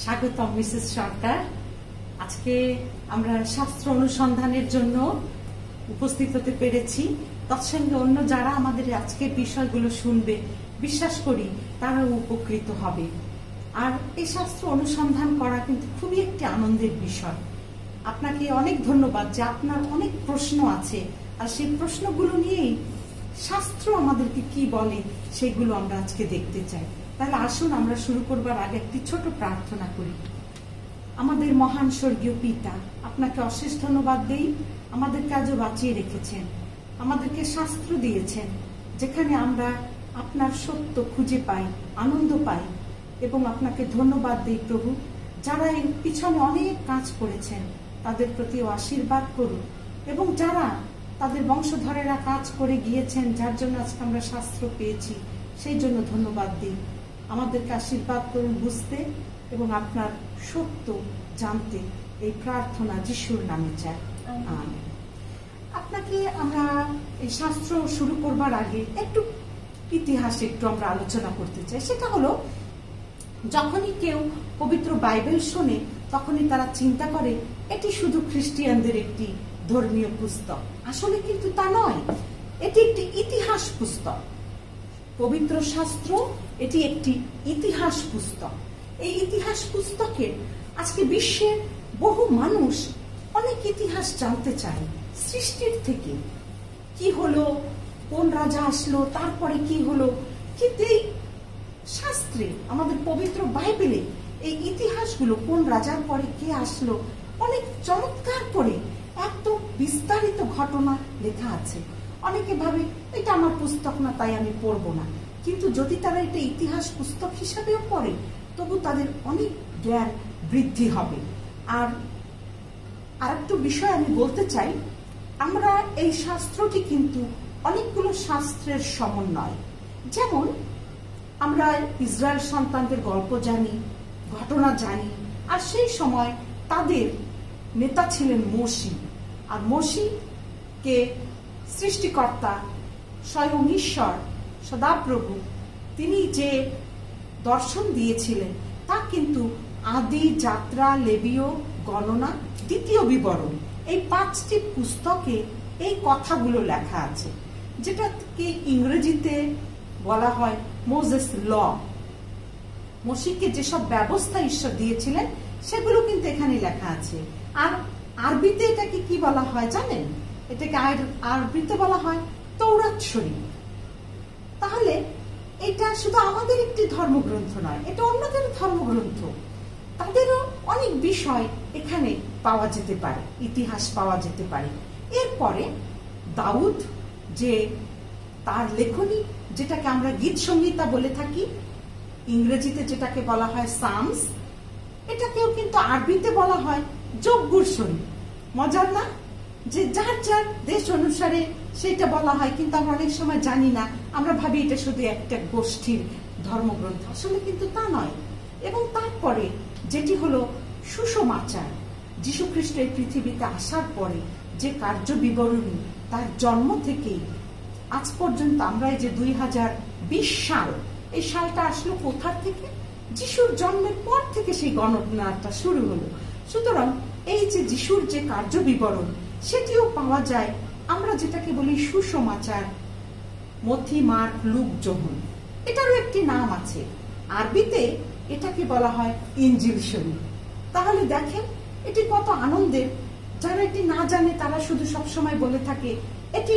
স্বাগতম মিসেস সরকার। আজকে আমরা শাস্ত্র অনুসন্ধানের জন্য উপস্থিত হতে পেরেছি। তৎসঙ্গে অন্য যারা আমাদের আজকের বিষয়গুলো শুনবে, বিশ্বাস করি তারা উপকৃত হবে। আর এই শাস্ত্র অনুসন্ধান করা কিন্তু খুবই একটি আনন্দের বিষয়। আপনাকে অনেক ধন্যবাদ যে আপনার অনেক প্রশ্ন আছে, আর সেই প্রশ্নগুলো নিয়েই শাস্ত্র আমাদেরকে কি বলে সেগুলো আমরা আজকে দেখতে চাই। তাহলে আসুন আমরা শুরু করবার আগে একটি ছোট প্রার্থনা করি। আমাদের মহান স্বর্গীয় পিতা, আপনাকে অশেষ ধন্যবাদ দেই। আমাদের কাজও বাঁচিয়ে রেখেছেন, আমাদেরকে শাস্ত্র দিয়েছেন, যেখানে আমরা আপনার সত্য খুঁজে পাই, আনন্দ পাই, এবং আপনাকে ধন্যবাদ দিই প্রভু। যারা এর পিছনে অনেক কাজ করেছেন তাদের প্রতিও আশীর্বাদ করুন, এবং যারা তাদের বংশধরেরা কাজ করে গিয়েছেন, যার জন্য আজকে আমরা শাস্ত্র পেয়েছি, সেই জন্য ধন্যবাদ দিই। আমাদেরকে আশীর্বাদ করুন বুঝতে এবং আপনার সত্য জানতে। এই প্রার্থনা যিশুর নামে চাই, আমেন। আপনাকে আমরা এই শাস্ত্র শুরু করবার আগে একটু ইতিহাসে একটু আমরা আলোচনা করতে চাই। সেটা হলো, যখনই কেউ পবিত্র বাইবেল শোনে তখনই তারা চিন্তা করে এটি শুধু খ্রিস্টিয়ানদের একটি ধর্মীয় পুস্তক। আসলে কিন্তু তা নয়, এটি একটি ইতিহাস পুস্তক। পবিত্র শাস্ত্র এটি একটি ইতিহাস পুস্তক। এই ইতিহাস পুস্তকে আজকে বিশ্বের বহু মানুষ অনেক ইতিহাস জানতে চায়। সৃষ্টির থেকে কি হলো, কোন রাজা আসলো, তারপরে কি হলো। কিন্তু এই শাস্ত্রে, আমাদের পবিত্র বাইবেলে এই ইতিহাসগুলো, কোন রাজার পরে কে আসলো, অনেক চমৎকার করে একদম বিস্তারিত ঘটনা লেখা আছে। অনেকে ভাবে এটা আমার পুস্তক না, তাই আমি পড়বো না। কিন্তু যদি তারা এটা ইতিহাস পুস্তক হিসাবেও পড়ে, তবু তাদের অনেক জ্ঞান বৃদ্ধি হবে। আর আরেকটু বিষয় আমি বলতে চাই, আমরা এই শাস্ত্রটি কিন্তু অনেকগুলো শাস্ত্রের সমন্বয়। যেমন আমরা ইসরায়েল সন্তানদের গল্প জানি, ঘটনা জানি, আর সেই সময় তাদের নেতা ছিলেন মোশি। আর মোশিকে সৃষ্টিকর্তা স্বয়ং ঈশ্বর সদাপ্রভু তিনি যে দর্শন দিয়েছিলেন তা কিন্তু আদি, যাত্রা, লেবীয়, গণনা, দ্বিতীয় বিবরণ, এই 5টি পুস্তকে এই কথাগুলো লেখা আছে, যেটাকে ইংরেজিতে বলা হয় মোজেস ল। মোশিকে যেসব ব্যবস্থা ঈশ্বর দিয়েছিলেন সেগুলো কিন্তু এখানে লেখা আছে। আর আরবিতে এটাকে কি বলা হয় জানেন? এটাকে আরবিতে বলা হয় তৌরাত শরীফ। তাহলে এটা শুধু আমাদের একটি ধর্মগ্রন্থ নয়, এটা অন্যদের ধর্মগ্রন্থ। তাদেরও অনেক বিষয় এখানে পাওয়া যেতে পারে, ইতিহাস পাওয়া যেতে পারে। এরপরে দাউদ, যে তার লেখনী, যেটাকে আমরা গীত সংহিতা বলে থাকি, ইংরেজিতে যেটাকে বলা হয় সামস, এটাকেও কিন্তু আরবিতে বলা হয় যজ্ঞুর শরীফ। মজার না যে যার যার দেশ অনুসারে সেটা বলা হয়, কিন্তু আমরা অনেক সময় জানি না, আমরা ভাবি এটা শুধু একটা গোষ্ঠীর ধর্মগ্রন্থ। আসলে কিন্তু তা নয়। এবং তারপরে যেটি হলো সুসমাচার, যীশু খ্রিস্ট এই পৃথিবীতে আসার পরে যে কার্য বিবরণী, তার জন্ম থেকেই আজ পর্যন্ত, আমরা এই যে 2020 সাল, এই সালটা আসলো কোথা থেকে? যিশুর জন্মের পর থেকে সেই গণনাটা শুরু হলো। সুতরাং এই যে যিশুর যে কার্য বিবরণ, সেটিও পাওয়া যায়, আমরা যেটাকে বলি সুসমাচার, মথি, মার্ক, লুক, যোহন, এটারও একটি নাম আছে। আরবিতে এটাকে বলা হয় ইনজিল শরীফ। তাহলে দেখেন এটি কত আনন্দের। যারা এটি না জানে তারা শুধু সবসময় বলে থাকে এটি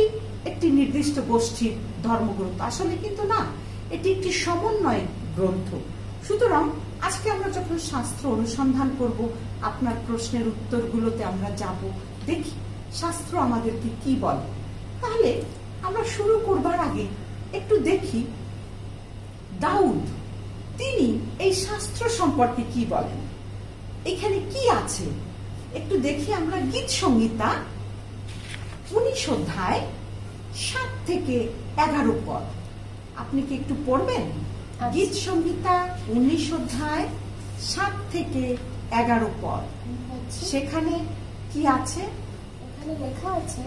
একটি নির্দিষ্ট গোষ্ঠীর ধর্মগ্রন্থ। আসলে কিন্তু না, এটি একটি সমন্বয় গ্রন্থ। সুতরাং আজকে আমরা যখন শাস্ত্র অনুসন্ধান করব, আপনার প্রশ্নের উত্তরগুলোতে আমরা যাব, দেখি শাস্ত্র আমাদেরকে কি বলে। তাহলে আমরা শুরু করবার আগে একটু দেখি দাউদ তিনি এই শাস্ত্র সম্পর্কে কি বলেন, এখানে কি আছে। একটু দেখি আমরা গীত সংহিতা 19 অধ্যায় 7 থেকে 11 পদ। আপনি কি একটু পড়বেন? গীত সংহিতা 19 অধ্যায় 7 থেকে 11 পদ। সেখানে কি আছে? এখানে লেখা আছে,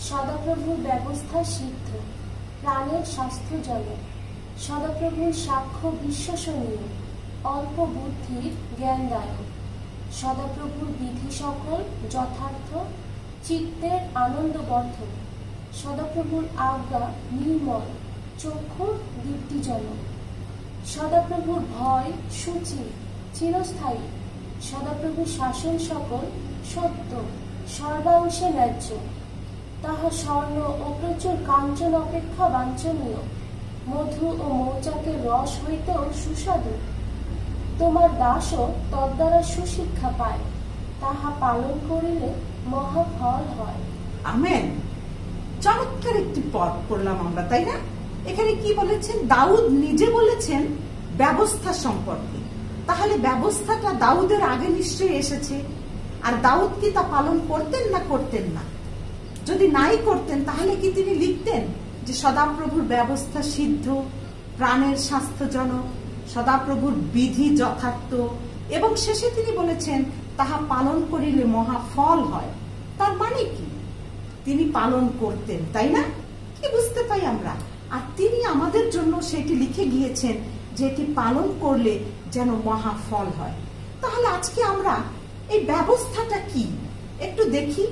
সদাপ্রভুর ব্যবস্থা সিদ্ধ, প্রাণের স্বাস্থ্য জলে, সদাপ্রভুর সাক্ষ্য বিশ্বসনীয়, অল্প বুদ্ধির জ্ঞানদায়ক, সদাপ্রভুর বিধি সকল যথার্থ, চিত্তের আনন্দবর্ধক, সদাপ্রভুর আজ্ঞা নির্মল, চক্ষুর দীপ্তিজনক, সদাপ্রভুর ভয় সূচি চিরস্থায়ী, সদাপ্রভুর শাসন সকল সত্য, সর্বাংশে ন্যায্য, তাহা স্বর্ণ ও প্রচুর কাঞ্চন অপেক্ষা বাঞ্ছনীয়, মধু ও মৌচাকের রস হইতেও সুস্বাদু। তোমার দাসও তদ্বারা সুশিক্ষা পায়, তাহা পালন করিলে মহাফল হয়। আমেন। চমৎকার একটি পদ পড়লাম আমরা, তাই না? এখানে কি বলেছেন? দাউদ নিজে বলেছেন ব্যবস্থা সম্পর্কে। তাহলে ব্যবস্থাটা দাউদের আগে নিশ্চয়ই এসেছে, আর দাউদ কি তা পালন করতেন না করতেন না? যদি নাই করতেন তাহলে কি তিনি লিখতেন যে সদাপ্রভুর ব্যবস্থা সিদ্ধ, প্রাণের স্বাস্থ্যজনক, সদাপ্রভুর বিধি যথার্থ, এবং শেষে তিনি বলেছেন তাহা পালন করিলে মহা ফল হয়? তার মানে কি? তিনি পালন করতেন, তাই না? কি বুঝতে পাই আমরা? আর তিনি আমাদের জন্য সেটি লিখে গিয়েছেন যে এটি পালন করলে যেন মহা ফল হয়। তাহলে আজকে আমরা এই ব্যবস্থাটা কি একটু দেখি,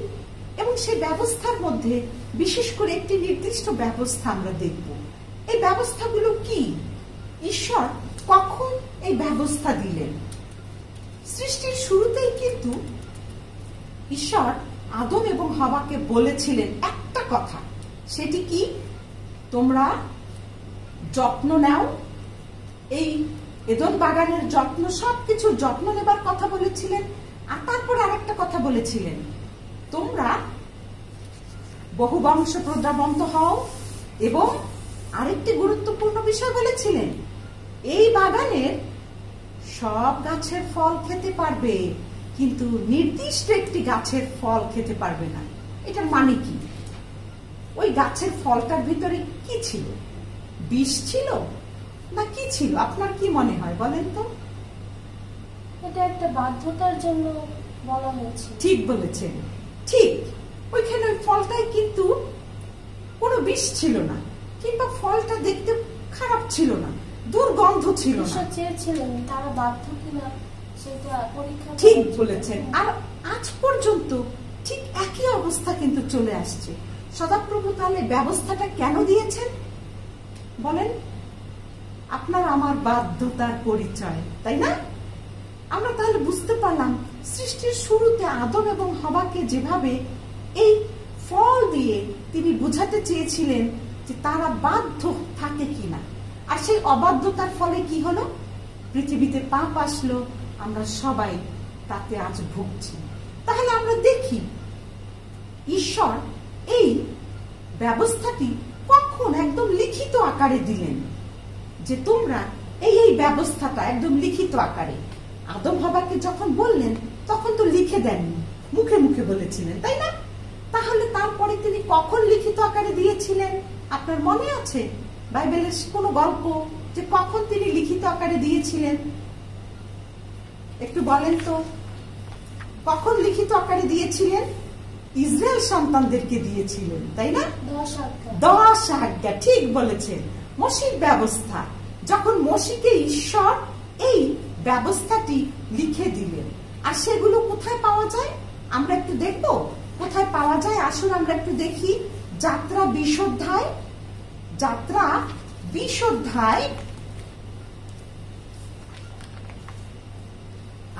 এবং সেই ব্যবস্থার মধ্যে বিশেষ করে একটি নির্দিষ্ট ব্যবস্থা আমরা দেখব। এই ব্যবস্থাগুলো কি? ঈশ্বর কখন এই ব্যবস্থা দিলেন? সৃষ্টির শুরুতেই কিন্তু ঈশ্বর আদম এবং হাওয়াকে বলেছিলেন একটা কথা। সেটি কি? তোমরা যত্ন নাও, এই এদন বাগানের যত্ন, সবকিছু যত্ন নেবার কথা বলেছিলেন। আর তারপরে আরেকটা কথা বলেছিলেন, তোমরা বহুবংশ প্রজাবন্ত হও, এবং আরেকটি গুরুত্বপূর্ণ বিষয় বলেছিলেন, এই বাগানের সব গাছের ফল খেতে পারবে, কিন্তু নির্দিষ্ট একটি গাছের ফল খেতে পারবে না। এটার মানে কি? ওই গাছের ফলটার ভিতরে কি ছিল? বিষ ছিল না কি ছিল? আপনার কি মনে হয় বলেন তো? এটা একটা বাধ্যতার জন্য বলা হয়েছে। ঠিক বলেছেন, ঠিক। ওইখানে ওই ফলটাই কিন্তু কোনো বিষ ছিল না, কিংবা ফলটা দেখতে খারাপ ছিল না, দুর্গন্ধ ছিল না। ঈশ্বর চেয়েছিলেন তারা বাধ্য কিনা সেটা পরীক্ষা। ঠিক বলেছেন। আর আজ পর্যন্ত ঠিক একই অবস্থা কিন্তু চলে আসছে। সদাপ্রভু তাহলে ব্যবস্থাটা কেন দিয়েছেন বলেন? আপনার আমার বাধ্যতার পরিচয়, তাই না? আমরা তাহলে বুঝতে পারলাম সৃষ্টির শুরুতে আদম এবং হাওয়াকে যেভাবে এই ফল দিয়ে তিনি বুঝাতে চেয়েছিলেন যে তারা বাধ্য থাকে কিনা, আর সেই অবাধ্যতার ফলে কি হলো? পৃথিবীতে পাপ আসলো, আমরা সবাই তাতে আজ ভুগছি। তাহলে আমরা দেখি ঈশ্বর এই ব্যবস্থাটি কখন একদম লিখিত আকারে দিলেন, যে তোমরা এই ব্যবস্থাটা একদম লিখিত আকারে। আদম হাওয়াকে যখন বললেন তখন তো লিখে দেননি, মুখে মুখে বলেছিলেন, তাই না? তাহলে তারপরে তিনি কখন লিখিত আকারে দিয়েছিলেন? আপনার মনে আছে বাইবেলের কোনো গল্প যে কখন তিনি লিখিত আকারে দিয়েছিলেন? একটু বলেন তো, কখন লিখিত আকারে দিয়েছিলেন? ইসরায়েল সন্তানদেরকে দিয়েছিলেন, তাই না? 10 আজ্ঞা, ঠিক বলেছেন। মসির ব্যবস্থা, যখন মসিকে ঈশ্বর এই ব্যবস্থাটি লিখে দিলেন। আর সেগুলো কোথায় পাওয়া যায় আমরা একটু দেখব। কোথায় পাওয়া যায় আসুন আমরা একটু দেখি। যাত্রা 20 অধ্যায়, যাত্রা 20 অধ্যায়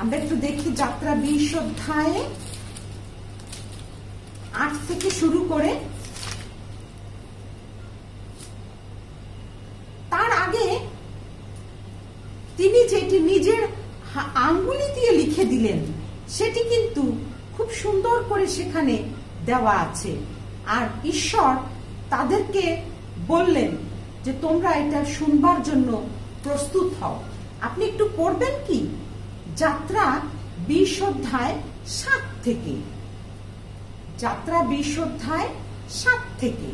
আমরা একটু দেখি। যাত্রা 20 অধ্যায়ে 8 থেকে শুরু করে, তার আগে তিনি যেটি নিজের আঙ্গুলি দিয়ে লিখে দিলেন সেটি কিন্তু খুব সুন্দর করে সেখানে দেওয়া আছে। আর ঈশ্বর তাদেরকে বললেন যে তোমরা এটা শুনবার জন্য প্রস্তুত হও। আপনি একটু পড়বেন কি? যাত্রা 20 অধ্যায় 7 থেকে, যাত্রা 20 অধ্যায় 7 থেকে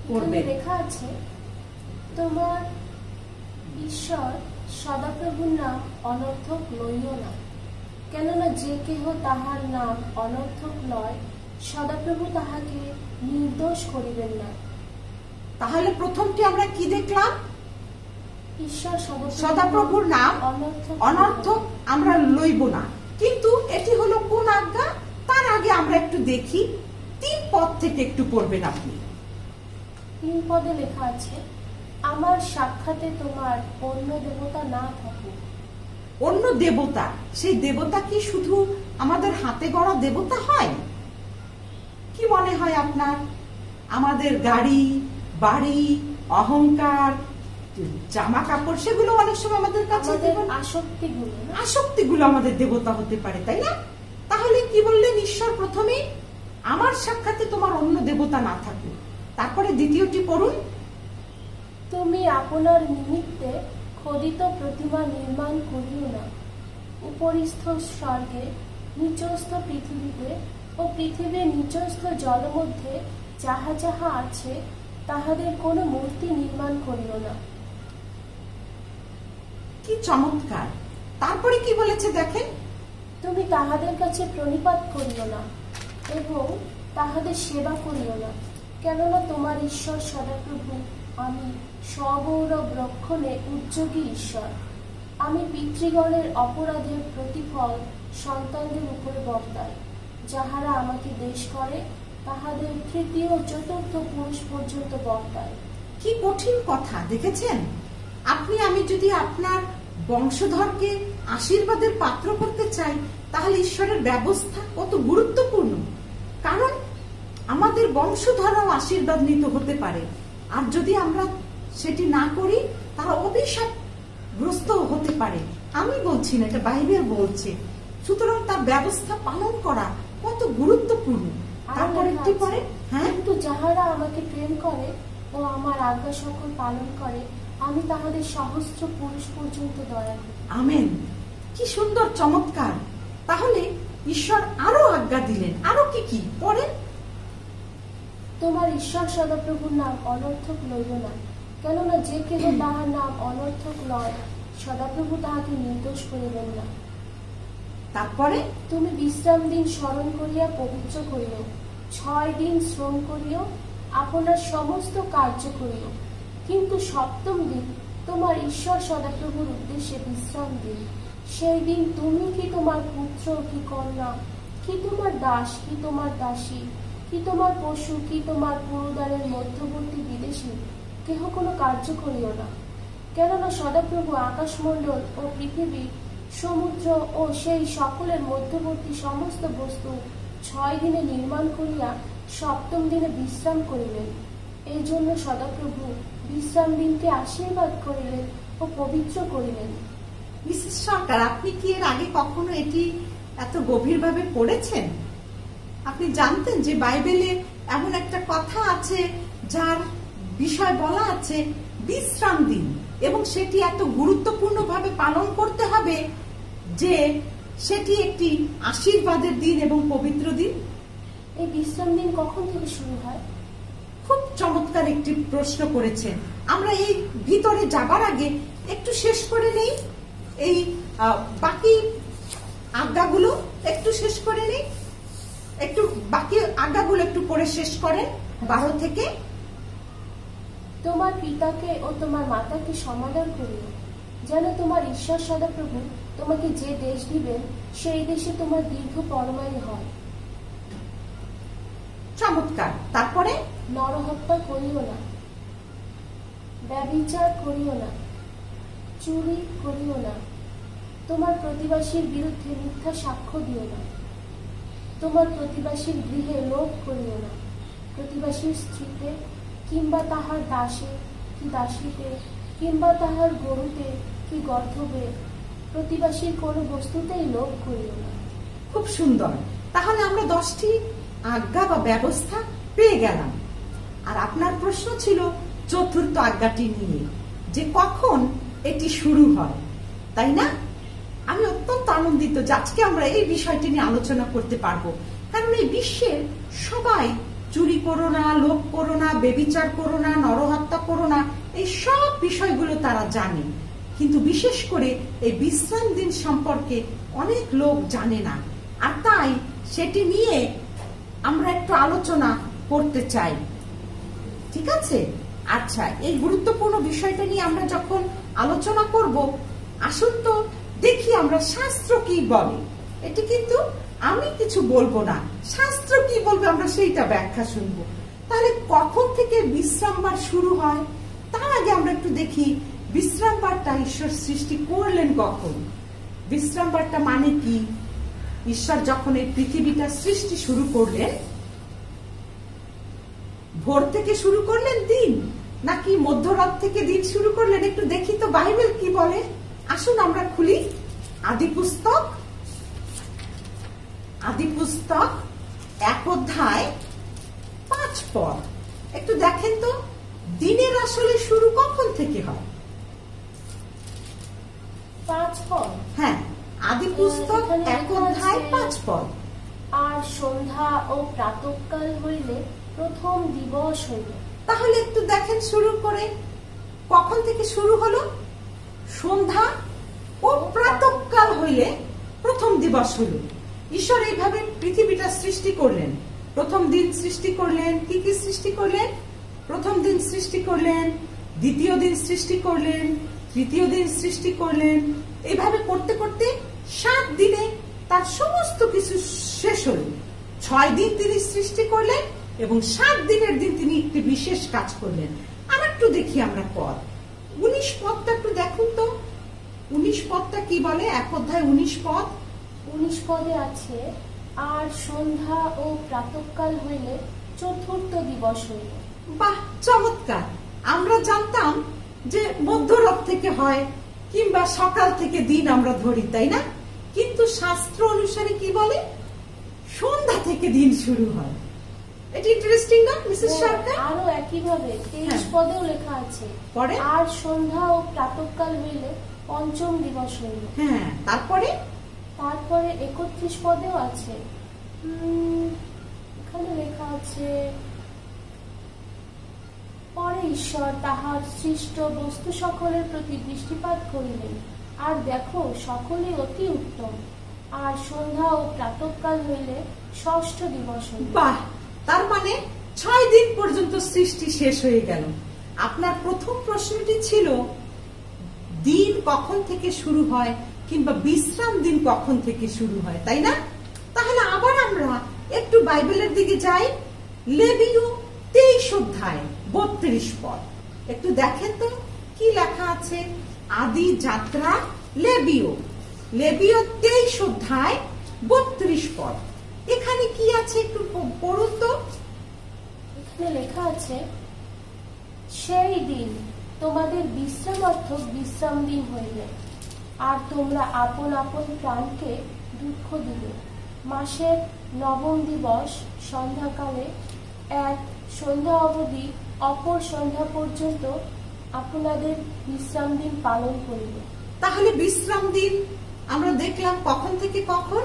পড়বেন। লেখা আছে, তোমার ঈশ্বর সদাপ্রভুর নাম অনর্থক লইও না, কেননা যে কেহ তাহার নাম অনর্থক লয়, সদাপ্রভু তাহাকে নির্দোষ করিবেন না। তাহলে প্রথমটি আমরা কি দেখলাম? ঈশ্বর সদাপ্রভুর নাম অনর্থক আমরা লইব না। কিন্তু এটি হলো কোন আজ্ঞা? তার আগে আমরা একটু দেখি 3 পদ থেকে একটু পড়বেন আপনি। 3 পদে লেখা আছে, আমার সাক্ষাতে তোমার অন্য দেবতা না থাকুক। অন্য দেবতা, সেই দেবতা কি শুধু আমাদের হাতে গড়া দেবতা হয়? কি মনে হয় আপনার? আমাদের গাড়ি, বাড়ি, অহংকার, জামা কাপড়, সেগুলো অনেক সময় আমাদের কাছে আসক্তিগুলো আমাদের দেবতা হতে পারে, তাই না? তাহলে কি বললেন ঈশ্বর প্রথমে? আমার সাক্ষাতে তোমার অন্য দেবতা না থাকুক। তারপরে দ্বিতীয়টি পড়ুন। তুমি আপনার নিমিত্তে খোদিত প্রতিমা নির্মাণ করিও না। উপরিস্থ স্বর্গে, নিচস্থ পৃথিবীতে ও পৃথিবীর নিচস্থ জল মধ্যে যাহা যাহা আছে, তাহাদের কোনো মূর্তি নির্মাণ করিও না। কি চমৎকার! তারপরে কি বলেছে দেখেন, তুমি তাহাদের কাছে প্রণিপাত করিও না এবং তাহাদের সেবা করিও না, কেননা তোমার ঈশ্বর সদাপ্রভু আমি সগৌরব রক্ষণে উদ্যোগী ঈশ্বর। আমি পিতৃগণের অপরাধের প্রতিফল সন্তানদের উপরে বর্তাই। যাহারা আমাকে দেশ করে তাহাদের তৃতীয় চতুর্থ পুরুষ পর্যন্ত বর্তায়। কি কঠিন কথা দেখেছেন? আপনি আমি যদি আপনার বংশধরকে আশীর্বাদের পাত্র করতে চাই, তাহলে ঈশ্বরের ব্যবস্থা কত গুরুত্বপূর্ণ। কারণ আমাদের বংশধরও আশীর্বাদ নিতে হতে পারে, আর যদি আমরা সেটি না করি তারা অভিশাপগ্রস্ত হতে পারে। আমি বলছি না, এটা বাইবেল বলছে। সুতরাং তার ব্যবস্থা পালন করা কত গুরুত্বপূর্ণ। তারপরে কি পড়ে? হ্যাঁ, কিন্তু যাহারা আমাকে প্রেম করে ও আমার আজ্ঞা সকল পালন করে, আমি তাহাদের সহস্র পুরুষ পর্যন্ত দয়া করি। আমেন। কি সুন্দর, চমৎকার! তাহলে ঈশ্বর আরো আজ্ঞা দিলেন। আরো কি কি পড়েন? তোমার ঈশ্বর সদাপ্রভুর নাম অনর্থক লইব না, কেননা যে কেহ তাহার নাম অনর্থক লয়, সদাপ্রভু তাহাকে নির্দোষ করিবেন না। তারপরে তুমি বিশ্রাম দিন স্মরণ করিয়া পবিত্র করিও। 6 দিন শ্রম করিও, আপনার সমস্ত কার্য করিও, কিন্তু 7ম দিন তোমার ঈশ্বর সদাপ্রভুর উদ্দেশ্যে বিশ্রাম দিন। সেই দিন তুমি কি তোমার পুত্র কি কন্যা, কি তোমার দাস কি তোমার দাসী, কি তোমার পশু কি তোমার পুরুদারের মধ্যবর্তী বিদেশী কেহ কোনো কার্য করিও না। কেননা সদাপ্রভু আকাশমণ্ডল ও পৃথিবী, সমুদ্র ও সেই সকলের মধ্যবর্তী সমস্ত বস্তু 6 দিনে নির্মাণ করিয়া 7ম দিনে বিশ্রাম করিলেন। এই জন্য সদাপ্রভু বিশ্রাম দিনকে আশীর্বাদ করিলেন ও পবিত্র করিলেন। মিসেস সরকার, আপনি কি এর আগে কখনো এটি এত গভীরভাবে পড়েছেন? আপনি জানতেন যে বাইবেলে এমন একটা কথা আছে যার বিষয় বলা আছে বিশ্রাম দিন, এবং সেটি এত গুরুত্বপূর্ণভাবে পালন করতে হবে যে সেটি একটি আশীর্বাদের দিন এবং পবিত্র দিন? এই বিশ্রাম দিন কখন থেকে শুরু হয়? খুব চমৎকার একটি প্রশ্ন করেছেন। আমরা এই ভিতরে যাবার আগে একটু শেষ করে নেই, এই বাকি আজ্ঞাগুলো একটু শেষ করে নেই। একটু বাকি আজ্ঞাগুলো একটু পড়ে শেষ করেন 12 থেকে। তোমার পিতাকে ও তোমার মাতাকে সমাদর করিও, যেন তোমার ঈশ্বর সদাপ্রভু তোমাকে যে দেশ দিবেন সেই দেশে তোমার দীর্ঘ পরমায়ু হয়। চমৎকার। তারপরে নরহত্যা করিও না, ব্যভিচার করিও না, চুরি করিও না, তোমার প্রতিবাসীর বিরুদ্ধে মিথ্যা সাক্ষ্য দিও না, তোমার প্রতিবাসীর গৃহে লোভ করিও না, প্রতিবাসীর স্ত্রীতে কিংবা তাহার দাসে কি দাসীতে কিংবা তাহার গরুতে কি গর্ধবে প্রতিবাসীর কোনো বস্তুতেই লোভ করিও না। খুব সুন্দর। তাহলে আমরা 10টি আজ্ঞা বা ব্যবস্থা পেয়ে গেলাম। আর আপনার প্রশ্ন ছিল চতুর্থ আজ্ঞাটি নিয়ে, যে কখন এটি শুরু হয়, তাই না? আমি অত্যন্ত আনন্দিত যে আজকে আমরা এই বিষয়টি নিয়ে আলোচনা করতে পারবো। কারণ এই বিশ্বের সবাই চুরি করো না, লোভ করো না, বেবিচার করো না, নরহত্যা করো না, এই সব বিষয়গুলো তারা জানে, কিন্তু বিশেষ করে এই বিশ্রাম দিন সম্পর্কে অনেক লোক জানে না। আর তাই সেটি নিয়ে আমরা একটু আলোচনা করতে চাই। ঠিক আছে? আচ্ছা, এই গুরুত্বপূর্ণ বিষয়টা নিয়ে আমরা যখন আলোচনা করব, আসুন তো দেখি আমরা শাস্ত্র কি বলে। এটি কিন্তু আমি কিছু বলবো না, শাস্ত্র কি বলবে আমরা সেইটা ব্যাখ্যা শুনবো। তাহলে কখন থেকে বিশ্রামবার শুরু হয়? তার আগে আমরা একটু দেখি বিশ্রামবারটা ঈশ্বর সৃষ্টি করলেন কখন। বিশ্রামবারটা মানে কি? ঈশ্বর যখন এই পৃথিবীটা সৃষ্টি শুরু করলেন, ভোর থেকে শুরু করলেন দিন, নাকি মধ্যরাত থেকে দিন শুরু করলেন? একটু দেখি তো বাইবেল কি বলে। আসুন আমরা খুলি আদি পুস্তক 1 অধ্যায় 5 পদ। একটু দেখেন তো দিনের আসলে শুরু কখন থেকে হয়? 5 পদ। হ্যাঁ, আদি পুস্তক 1 অধ্যায় 5 পদ। আর সন্ধ্যা ও প্রাতঃকাল হইলে প্রথম দিবস হইল। তাহলে একটু দেখেন শুরু করে কখন থেকে শুরু হলো? সন্ধ্যা ও প্রাতঃকাল হইলে প্রথম দিবস হলো। ঈশ্বর এইভাবে পৃথিবীটা সৃষ্টি করলেন। প্রথম দিন সৃষ্টি করলেন, কি কি সৃষ্টি করলেন? প্রথম দিন সৃষ্টি করলেন, দ্বিতীয় দিন সৃষ্টি করলেন, তৃতীয় দিন সৃষ্টি করলেন। এইভাবে করতে করতে 7 দিনে তার সমস্ত কিছু শেষ হল। 6 দিন তিনি সৃষ্টি করলেন এবং 7 দিনের দিন তিনি একটি বিশেষ কাজ করলেন। আর একটু দেখি আমরা পদ 19 পদটা একটু দেখুন তো। 19 পদটা কি বলে? 1 অধ্যায় 19 পদ। 19 পদে আছে, আর সন্ধ্যা ও প্রাতঃকাল হইলে চতুর্থ দিবস হইল। বাহ, চমৎকার। আমরা জানতাম যে মধ্যরাত থেকে হয় কিংবা সকাল থেকে দিন আমরা ধরি, তাই না? কিন্তু শাস্ত্র অনুসারে কি বলে? সন্ধ্যা থেকে দিন শুরু হয়। এটা ইন্টারেস্টিং না মিসেস সরকার? আরো একইভাবে 23 পদেও লেখা আছে, আর সন্ধ্যা ও প্রাতঃকাল হইলে পঞ্চম দিবস হইল। হ্যাঁ, তারপরে 31 পদেও আছে, এখানে লেখা আছে, পরে ঈশ্বর তাহার সৃষ্ট বস্তু সকলের প্রতি দৃষ্টিপাত করিলেন, আর দেখো সকলেই অতি উত্তম, আর সন্ধ্যা ও প্রাতঃকাল হইলে ষষ্ঠ দিবস হইল। বাহ, তার মানে 6 দিন পর্যন্ত সৃষ্টি শেষ হয়ে গেল। আপনার প্রথম প্রশ্নটি ছিল দিন কখন থেকে শুরু হয় কিংবা বিশ্রাম দিন কখন থেকে শুরু হয়, তাই না? তাহলে আবার আমরা একটু বাইবেলের দিকে যাই। লেবীয় 23 অধ্যায় 32 পদ। একটু দেখেন তো কি লেখা আছে। আদি যাত্রা লেবীয় 23 অধ্যায় 32 পদ। এখানে কি আছে একটু পড়ুন তো। এখানে লেখা আছে, সেই দিন তোমাদের বিশ্রামার্থক বিশ্রাম দিন হইবে, আর তোমরা আপন আপন প্রাণকে দুঃখ দিবে। মাসের 9ম দিবস সন্ধ্যাকালে এক সন্ধ্যা অবধি অপর সন্ধ্যা পর্যন্ত আপনাদের বিশ্রাম দিন পালন করিবে। তাহলে বিশ্রাম দিন আমরা দেখলাম কখন থেকে কখন?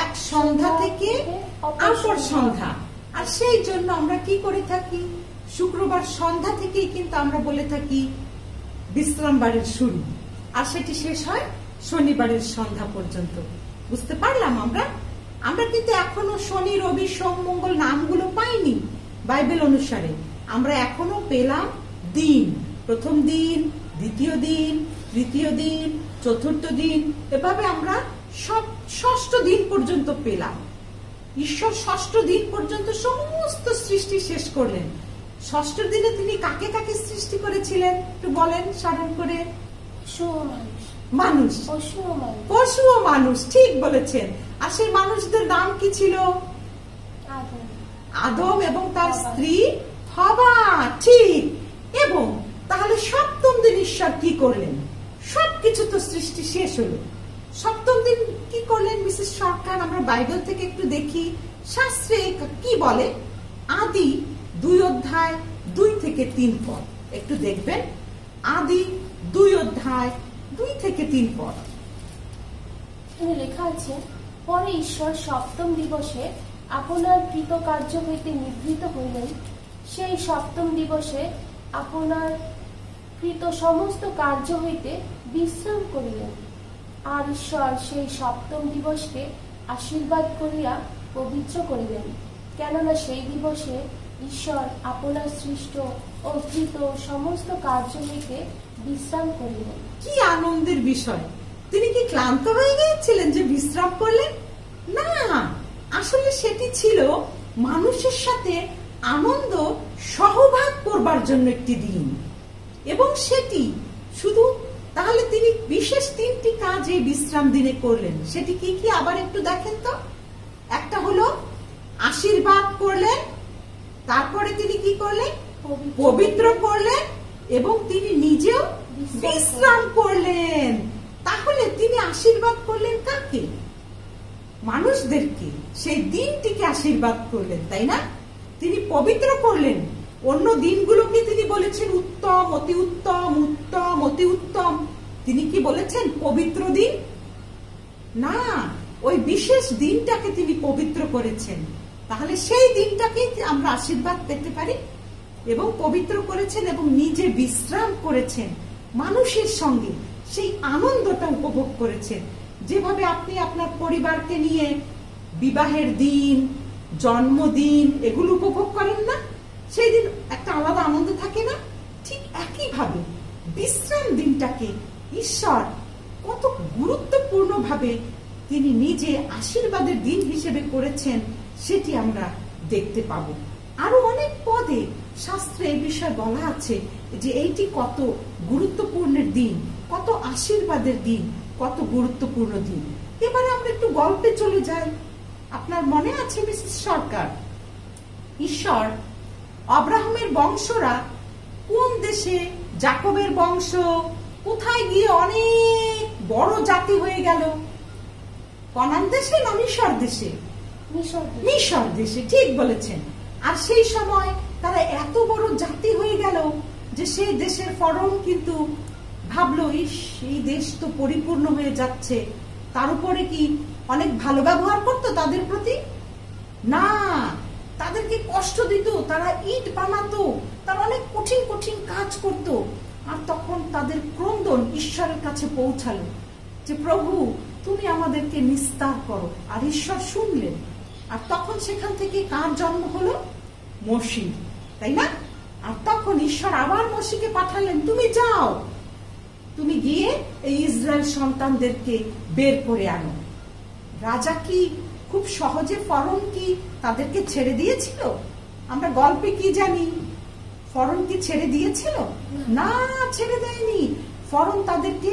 এক সন্ধ্যা থেকে অপর সন্ধ্যা। আর সেই জন্য আমরা কি করে থাকি? শুক্রবার সন্ধ্যা থেকেই কিন্তু আমরা বলে থাকি বিশ্রামবারের শুরু, আর সেটি শেষ হয় শনিবারের সন্ধ্যা পর্যন্ত। বুঝতে পারলাম আমরা কিন্তু এখনো শনি, রবি, সোম, মঙ্গল নামগুলো পাইনি বাইবেল অনুসারে। আমরা এখনো পেলাম দিন, প্রথম দিন, দ্বিতীয় দিন, তৃতীয় দিন, চতুর্থ দিন, এভাবে আমরা ষষ্ঠ দিন পর্যন্ত পেলাম। ঈশ্বর ষষ্ঠ দিন পর্যন্ত সমস্ত সৃষ্টি শেষ করলেন। ষষ্ঠ দিনে তিনি কাকে কাকে সৃষ্টি করেছিলেন একটু বলেন স্মরণ করে। মানুষ, পশু ও মানুষ, ঠিক বলেছেন। আর সেই মানুষদের নাম কি ছিল? আদম এবং তার স্ত্রী হাওয়া, ঠিক। এবং তাহলে সপ্তম দিন ঈশ্বর কি করলেন? সবকিছু তো সৃষ্টি শেষ হলো, সপ্তম দিন কি করলেন মিসেস সরকার? আমরা বাইবেল থেকে একটু দেখি শাস্ত্রে কি বলে। আদি 2 অধ্যায় 2 থেকে 3 পদ একটু দেখবেন। আদি 2 অধ্যায় 2 থেকে 3 পদ। এখানে লেখা আছে, পরে ঈশ্বর সপ্তম দিবসে আপনার কৃত কার্য হইতে নিবৃত্ত হইলেন। সেই সপ্তম দিবসে আপনার কৃত সমস্ত কার্য হইতে বিশ্রাম করিলেন। আর ঈশ্বর সেই সপ্তম দিবসকে আশীর্বাদ করিয়া পবিত্র করিলেন, কেননা সেই দিবসে ঈশ্বর আপনার সৃষ্ট ও কৃত সমস্ত কার্য হইতে বিশ্রাম করিলেন। কি আনন্দের বিষয়! তিনি কি ক্লান্ত হয়ে গিয়েছিলেন যে বিশ্রাম করলেন? না, আসলে সেটি ছিল মানুষের সাথে আনন্দ সহভাগ করবার জন্য একটি দিন, এবং সেটি শুধু তাহলে তিনি বিশেষ 3টি কাজ এই বিশ্রাম দিনে করলেন। সেটি কি কি আবার একটু দেখেন তো। একটা হলো আশীর্বাদ করলেন, তারপরে তিনি কি করলেন? পবিত্র করলেন, এবং তিনি নিজেও বিশ্রাম করলেন। তাহলে তিনি আশীর্বাদ করলেন কাকে? মানুষদেরকে, সেই দিনটিকে আশীর্বাদ করলেন, তাই না? তিনি পবিত্র করলেন। অন্য দিনগুলোকে তিনি বলেছেন উত্তম, অতি উত্তম, উত্তম, অতি উত্তম। তিনি কি বলেছেন পবিত্র দিন? না, ওই বিশেষ দিনটাকে তিনি পবিত্র করেছেন। তাহলে সেই দিনটাকে আমরা আশীর্বাদ পেতে পারি, এবং পবিত্র করেছেন এবং নিজে বিশ্রাম করেছেন, মানুষের সঙ্গে সেই আনন্দটা উপভোগ করেছেন। যেভাবে আপনি আপনার পরিবারকে নিয়ে বিবাহের দিন, জন্মদিন এগুলো উপভোগ করেন না, সেই দিন একটা আলাদা আনন্দ থাকে না? ঠিক একইভাবে বিশ্রাম দিনটাকে ঈশ্বর কত গুরুত্বপূর্ণ ভাবে তিনি নিজে আশীর্বাদের দিন হিসেবে করেছেন, সেটি আমরা দেখতে পাবো। আরো অনেক পদে শাস্ত্রে এই বিষয়ে বলা আছে যে এইটি কত গুরুত্বপূর্ণের দিন, কত আশীর্বাদের দিন, কত গুরুত্বপূর্ণ দিন। এবারে আমরা একটু গল্পে চলে যাই। আপনার মনে আছে মিসেস সরকার, ঈশ্বর আব্রাহামের বংশরা কোন দেশে, যাকবের বংশ কোথায় গিয়ে অনেক বড় জাতি হয়ে গেল? কনান দেশে না মিশর দেশে? মিশর দেশে, ঠিক বলেছেন। আর সেই সময় তারা এত বড় জাতি হয়ে গেল যে সেই দেশের ফরন কিন্তু ভাবলো, এই দেশ তো পরিপূর্ণ হয়ে যাচ্ছে, তার উপরে কি অনেক ভালো ব্যবহার করতো তাদের প্রতি? না, তাদেরকে কষ্ট দিত, তারা ইট বানাতো, তারা অনেক কঠিন কঠিন কাজ করত। আর তখন তাদের ক্রন্দন ঈশ্বরের কাছে পৌঁছালো যে প্রভু তুমি আমাদেরকে নিস্তার করো। আর ঈশ্বর শুনলেন, আর তখন সেখান থেকে কার জন্ম হলো? মসি, তাই না? আর তখন ঈশ্বর আবার মসিকে পাঠালেন, তুমি যাও, তুমি গিয়ে এই ইসরায়েল সন্তানদেরকে বের করে আনো। রাজা কি খুব সহজে ফরন কি তাদেরকে ছেড়ে দিয়েছিল? আমরা গল্পে কি জানি, ফরন কি ছেড়ে দিয়েছিল? না, ছেড়ে দেয়নি। ফরন তাদেরকে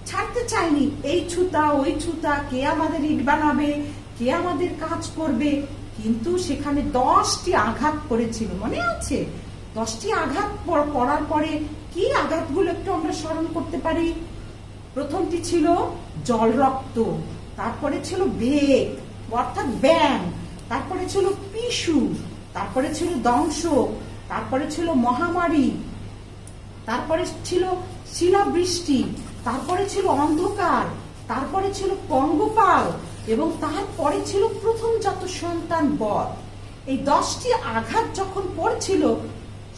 ছাড়তে চায়নি। এই ছুতা ওই ছুতা, কে আমাদের ইট বানাবে, কে আমাদের কাজ করবে। কিন্তু সেখানে 10টি আঘাত পড়েছিল, মনে আছে? 10টি আঘাত পড়ার পরে কি আঘাতগুলো একটু আমরা স্মরণ করতে পারি। প্রথমটি ছিল জল রক্ত, তারপরে ছিল বেগ অর্থাৎ ব্যাং, তারপরে ছিল পিশু, তারপরে ছিল ধ্বংস, তারপরে ছিল মহামারী, তারপরে ছিল শিলাবৃষ্টি, তারপরে ছিল অন্ধকার, তারপরে ছিল পঙ্গপাল, এবং তারপরে ছিল প্রথমজাত সন্তান বধ। এই 10টি আঘাত যখন পড়ছিল,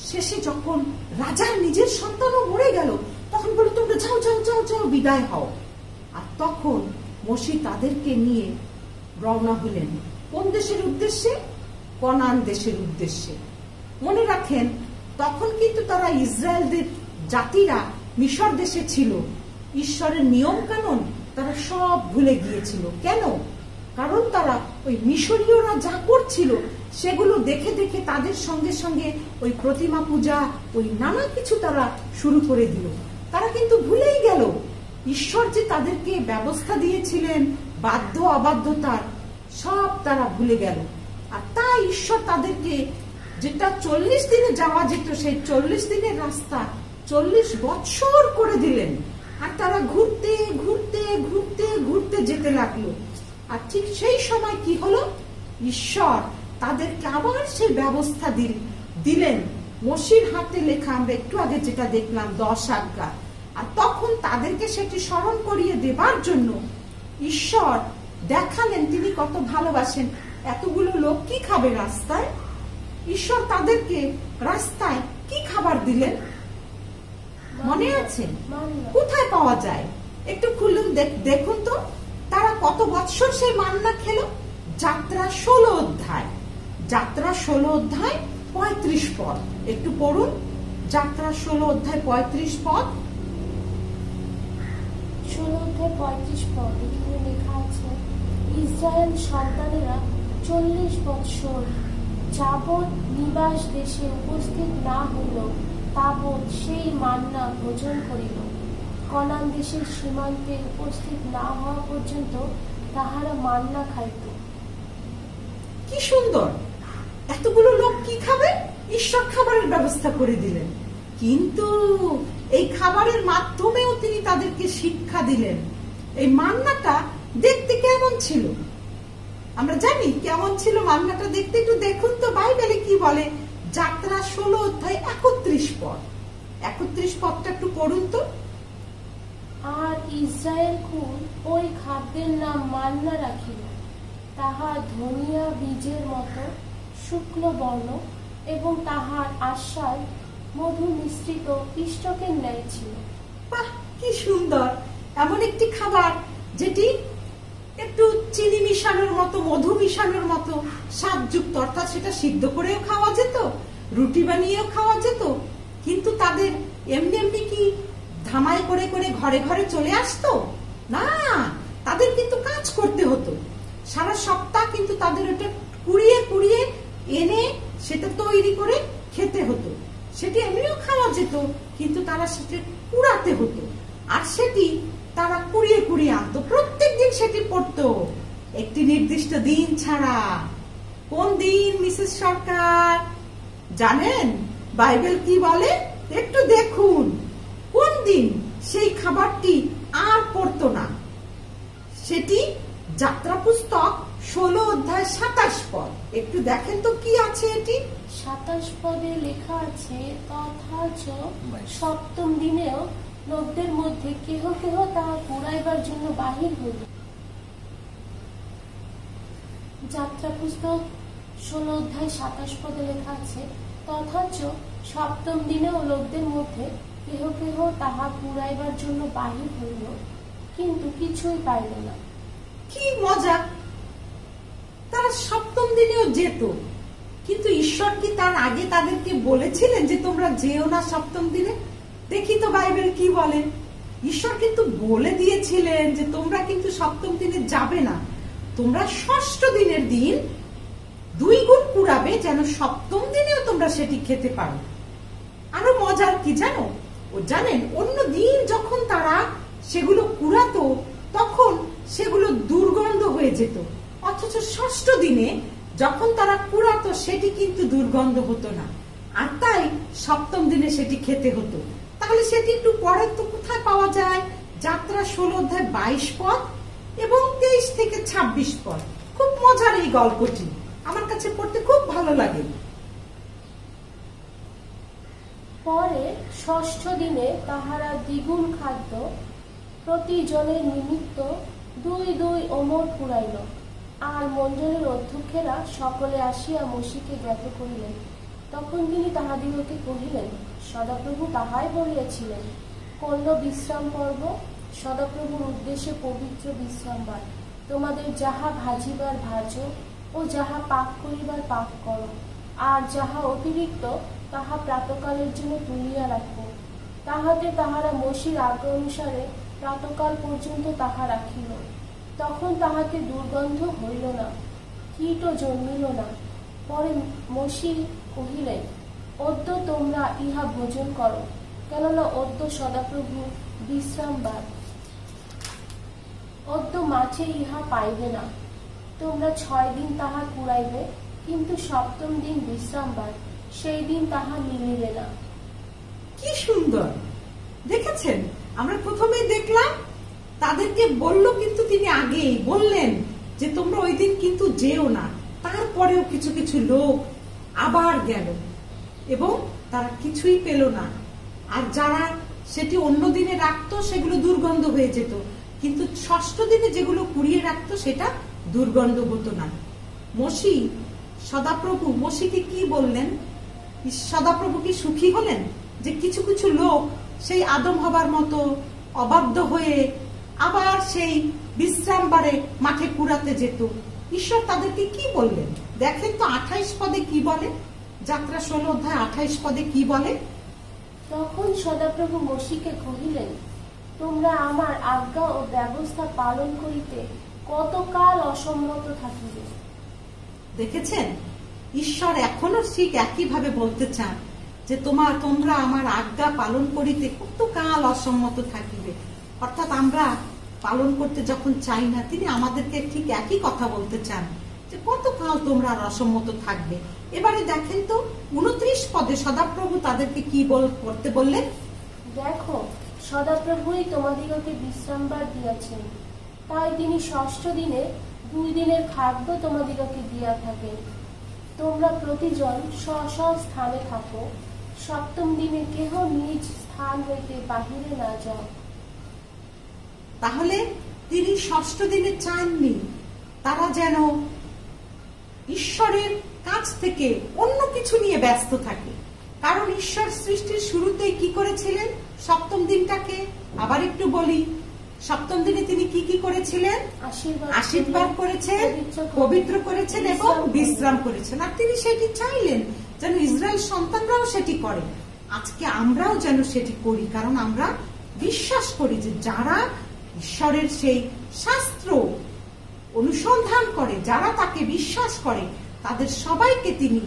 শেষে যখন রাজার নিজের সন্তানও মরে গেল, তখন বলে তোমরা যাও যাও যাও যাও, বিদায় হও। আর তখন মসি তাদেরকে নিয়ে রওনা হলেন কোন দেশের উদ্দেশ্যে? কনান দেশের উদ্দেশ্যে। মনে রাখেন, তখন কিন্তু তারা ইসরায়েলদের জাতিরা মিশর দেশে ছিল। ঈশ্বরের নিয়ম কানুন তারা সব ভুলে গিয়েছিল। কেন? কারণ তারা ওই মিশরীয়রা যা করছিল সেগুলো দেখে দেখে তাদের সঙ্গে সঙ্গে ওই প্রতিমা পূজা, ওই নানা কিছু তারা শুরু করে দিল। তারা কিন্তু ভুলেই গেল ঈশ্বর যে তাদেরকে ব্যবস্থা দিয়েছিলেন বাধ্য অবাধ্যতার, সব তারা ভুলে গেল। আর তাই ঈশ্বর তাদেরকে যেটা 40 দিনে যাওয়া যেত, সেই 40 দিনের রাস্তা 40 বছর করে দিলেন। আর তারা ঘুরতে ঘুরতে ঘুরতে ঘুরতে যেতে লাগলো। আর ঠিক সেই সময় কি হলো? ঈশ্বর তাদেরকে আবার সেই ব্যবস্থা দিলেন। মসির হাতে লেখা আমরা একটু আগে যেটা দেখলাম 10 আজ্ঞা। আর তখন তাদেরকে সেটি স্মরণ করিয়ে দেবার জন্য ঈশ্বর দেখালেন তিনি কত ভালোবাসেন। এতগুলো লোক কি খাবে রাস্তায়? ঈশ্বর তাদেরকে রাস্তায় কি খাবার দিলেন মনে আছে? কোথায় পাওয়া যায়? একটু খুলুন দেখুন তো। তারা কত বৎসর সেই মান্না খেলো? যাত্রা 16 অধ্যায়। যাত্রা 16 অধ্যায় 35 পদ। একটু পড়ুন যাত্রা 16 অধ্যায় 35 পদ। 16 অধ্যায় 35 পদ। এখানে লেখা আছে, ইসরায়েল সন্তানেরা 40 বৎসর যাবৎ নিবাস দেশে উপস্থিত না হইল তাবৎ সেই মান্না ভোজন করিল। কনান দেশের সীমান্তে উপস্থিত না হওয়া পর্যন্ত তাহারা মান্না খাইত। কি সুন্দর! এতগুলো লোক কি খাবে? ঈশ্বর খাবারের ব্যবস্থা করে দিলেন, কিন্তু এই খাবারের মাধ্যমেও তিনি তাদেরকে শিক্ষা দিলেন। এই মান্নাটা দেখতে কেমন ছিল? আমরা জানি কেমন ছিল মান্নাটা দেখতে। একটু দেখুন তো বাইবেলে কি বলে। যাত্রা 16 অধ্যায় 31 পদ। 31 পদটা একটু পড়ুন তো। আর ইসরায়েল কুল ওই খাদ্যের নাম মান্না রাখিল, তাহা ধনিয়া বীজের মতো শুক্ল বর্ণ এবং তাহার আস্বাদ মধু মিশ্রিত পিষ্টকের ন্যায় ছিল। বাহ, কি সুন্দর! এমন একটি খাবার যেটি একটু চিনি মিশানোর মতো, মধু মিশানোর মতো স্বাদযুক্ত, অর্থাৎ সেটা সিদ্ধ করেও খাওয়া যেত, রুটি বানিয়েও খাওয়া যেত। কিন্তু তাদের এমনি এমনি কি ধামাই করে করে ঘরে ঘরে চলে আসতো না, তাদের কিন্তু কাজ করতে হতো সারা সপ্তাহ। কিন্তু তাদের ওটা কুড়িয়ে কুড়িয়ে এনে সেটা তৈরি করে খেতে হতো। সেটি এমনিও খাওয়া যেত, কিন্তু তারা সেটা কুড়াতে হতো, আর সেটি তারা কুড়িয়ে কুড়িয়ে আনতো। প্রত্যেকদিন সেটি পড়তো, একটি নির্দিষ্ট দিন ছাড়া। কোন দিন মিসেস সরকার জানেন? বাইবেল কি বলে একটু দেখুন। কোন দিন সেই খাবারটি আর পড়তো না? সেটি যাত্রা পুস্তক 16 অধ্যায় 27 পদ। একটু দেখেন তো কি আছে এটি। 27 পদে লেখা আছে, তথাচ সপ্তম দিনেও লোকদের মধ্যে কেহ কেহ তাহা কুড়াইবার জন্য বাহির হইল। যাত্রা পুস্তক 16 অধ্যায় 27 পদে লেখা আছে, তথাচ সপ্তম দিনেও লোকদের মধ্যে কেহ কেহ তাহা কুড়াইবার জন্য বাহির হইল, কিন্তু কিছুই পাইল না। কি মজা! তারা সপ্তম দিনেও যেত, কিন্তু ঈশ্বর কি তার আগে তাদেরকে বলেছিলেন যে তোমরা যেও না সপ্তম দিনে? দেখি তো বাইবেল কি বলে। ঈশ্বর কিন্তু বলে দিয়েছিলেন যে তোমরা কিন্তু সপ্তম দিনে যাবে না, তোমরা ষষ্ঠ দিনের দিন 2 গুণ কুড়াবে, যেন সপ্তম দিনেও তোমরা সেটি খেতে পারো। আরো মজার কি জানো? জানেন, অন্য দিন যখন তারা সেগুলো কুড়াতো তখন সেগুলো দুর্গন্ধ হয়ে যেত, অথচ ষষ্ঠ দিনে যখন তারা কুড়াতো সেটি কিন্তু দুর্গন্ধ হতো না, আর তাই সপ্তম দিনে সেটি খেতে হতো। তাহলে সেটি একটু পরে তো কোথায় পাওয়া যায়? যাত্রা 16 অধ্যায় 22 পদ এবং 23 থেকে 26 পদ। খুব মজার এই গল্পটি, আমার কাছে পড়তে খুব ভালো লাগে। পরে ষষ্ঠ দিনে তাহারা দ্বিগুণ খাদ্য প্রতি জনের নিমিত্ত 2 ওমর কুড়াইল। আর মণ্ডলের অধ্যক্ষেরা সকলে আসিয়া মসিকে জ্ঞাত করিলেন। তখন তিনি তাহাদিগকে কহিলেন, সদাপ্রভু তাহাই বলিয়াছিলেন, করল বিশ্রাম পর্ব সদাপ্রভুর উদ্দেশ্যে পবিত্র বিশ্রামবার। তোমাদের যাহা ভাজিবার ভাজো ও যাহা পাক করিবার পাক করো, আর যাহা অতিরিক্ত তাহা প্রাতকালের জন্য তুলিয়া রাখো। তাহাতে তাহারা মসির আজ্ঞা অনুসারে প্রাতকাল পর্যন্ত তাহা রাখিল। তখন তাহাতে দুর্গন্ধ হইল না, কীটও জন্মিল না। পরে মসি কহিলেন, অদ্য তোমরা ইহা ভোজন করো, কেননা অদ্য সদাপ্রভু বিশ্রামবার। অদ্য মাঝে ইহা পাইবে না। তোমরা 6 দিন তাহা কুড়াইবে, কিন্তু সপ্তম দিন বিশ্রামবার, সেই দিন তাহা মিলিবে না। কি সুন্দর! দেখেছেন, আমরা প্রথমেই দেখলাম তাদেরকে বললো, কিন্তু তিনি আগেই বললেন যে তোমরা ওই দিন কিন্তু যেও না। তারপরেও কিছু কিছু লোক আবার গেল এবং তারা কিছুই পেল না। আর যারা সেটি অন্য দিনে রাখতো সেগুলো দুর্গন্ধ হয়ে যেত, কিন্তু ষষ্ঠ দিনে যেগুলো কুড়িয়ে রাখতো সেটা দুর্গন্ধ হতো না। সদাপ্রভু মসিকে কি বললেন? সদাপ্রভু কি সুখী হলেন যে কিছু কিছু লোক সেই আদম হবার মতো অবাধ্য হয়ে আবার সেই বিশ্রামবারে মাঠে কুড়াতে যেত? ঈশ্বর তাদেরকে কি বললেন দেখেন তো, 28 পদে কি বলে? যাত্রা 16 অধ্যায় 28 পদে কি বলে? তখন সদাপ্রভু মসীকে কহিলেন, তোমরা আমার আজ্ঞা ও ব্যবস্থা পালন করিতে কতকাল অসম্মত থাকিবে? দেখেছেন, ঈশ্বর এখনো ঠিক একইভাবে বলতে চান যে তোমরা আমার আজ্ঞা পালন করিতে কতকাল অসম্মত থাকিবে। অর্থাৎ আমরা পালন করতে যখন চাই না, তিনি আমাদেরকে ঠিক একই কথা বলতে চান যে কতকাল তোমরা আর অসম্মত থাকবে। এবারে দেখেন তো 29 পদে সদাপ্রভু তাদেরকে কি করতে বললেন? দেখো, সদাপ্রভুই তোমাদিগকে বিশ্রামবার দিয়াছেন, তাই তিনি ষষ্ঠ দিনে 2 দিনের খাদ্য তোমাদিগকে দিয়া থাকেন। তোমরা প্রতিজন স্ব স্থানে থাকো, সপ্তম দিনে কেহ নিজ স্থান হইতে বাহিরে না যাও। তাহলে তিনি ষষ্ঠ দিনে চাননি তারা যেন ঈশ্বরের কাছ থেকে অন্য কিছু নিয়ে ব্যস্ত থাকে। কারণ ঈশ্বর সৃষ্টির শুরুতেই কি করেছিলেন? সপ্তম দিনটাকে আবার একটু বলি, সপ্তম দিনে তিনি কি কি করেছিলেন? আশীর্বাদ করেছেন, পবিত্র করেছেন এবং বিশ্রাম করেছেন। আর তিনি সেটি চাইলেন যেন ইসরায়েল সন্তানরাও সেটি করে। আজকে আমরাও যেন সেটি করি, কারণ আমরা বিশ্বাস করি যে যারা ঈশ্বরের সেই শাস্ত্র অনুসন্ধান করে, যারা তাকে বিশ্বাস করে, তাদের সবাইকে তিনি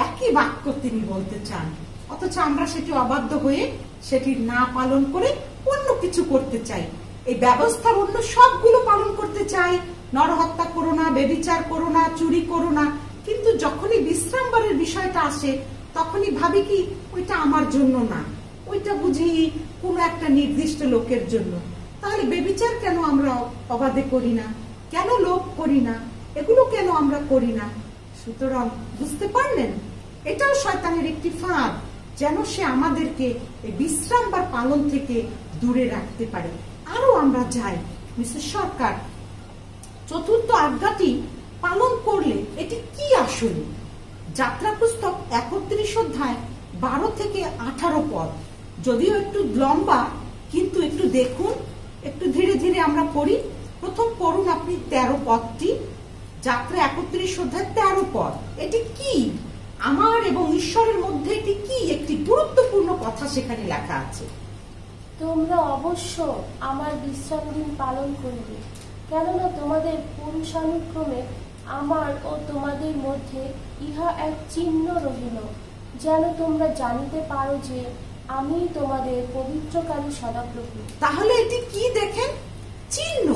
একই বাক্য তিনি বলতে চান। অথচ আমরা সেটি অবাধ্য হয়ে সেটি না পালন করে অন্য কিছু করতে চাই। এই ব্যবস্থার অন্য সবগুলো পালন করতে চাই, নরহত্যা করো না, ব্যভিচার করো না, চুরি করো না, কিন্তু যখনই বিশ্রামবারের বিষয়টা আসে তখনই ভাবি কি ওইটা আমার জন্য না, ওইটা বুঝি কোনো একটা নির্দিষ্ট লোকের জন্য। তাহলে ব্যভিচার কেন আমরা অবাধে করি না? কেন লোভ করি না? এগুলো কেন আমরা করি না? সুতরাং বুঝতে পারলেন, এটাও শয়তানের একটি ফাঁদ, যেন সে আমাদেরকে এই বিশ্রামবার পালন থেকে দূরে রাখতে পারে। আরো আমরা যাই, মিসেস সরকার, চতুর্থ আজ্ঞাটি পালন করলে এটি কি আসলে? যাত্রা পুস্তক 31 অধ্যায় 12 থেকে 18 পদ, যদিও একটু লম্বা, কিন্তু একটু দেখুন, একটু ধীরে ধীরে আমরা পড়ি। প্রথম পড়ুন আপনি 13 পদটি, যাত্রা 31 অধ্যায় 13 পদ। এটি কি? আমার এবং ঈশ্বরের মধ্যে এটি কি? একটি গুরুত্বপূর্ণ কথা সেখানে লেখা আছে। তোমরা অবশ্য আমার বিশ্রাম দিন পালন করিবে, কেননা তোমাদের পুরুষানুক্রমে আমার ও তোমাদের মধ্যে ইহা এক চিহ্ন রহিল, যেন তোমরা জানিতে পারো যে আমি তোমাদের পবিত্রকারী সদাপ্রভু। তাহলে এটি কি দেখেন? চিহ্ন।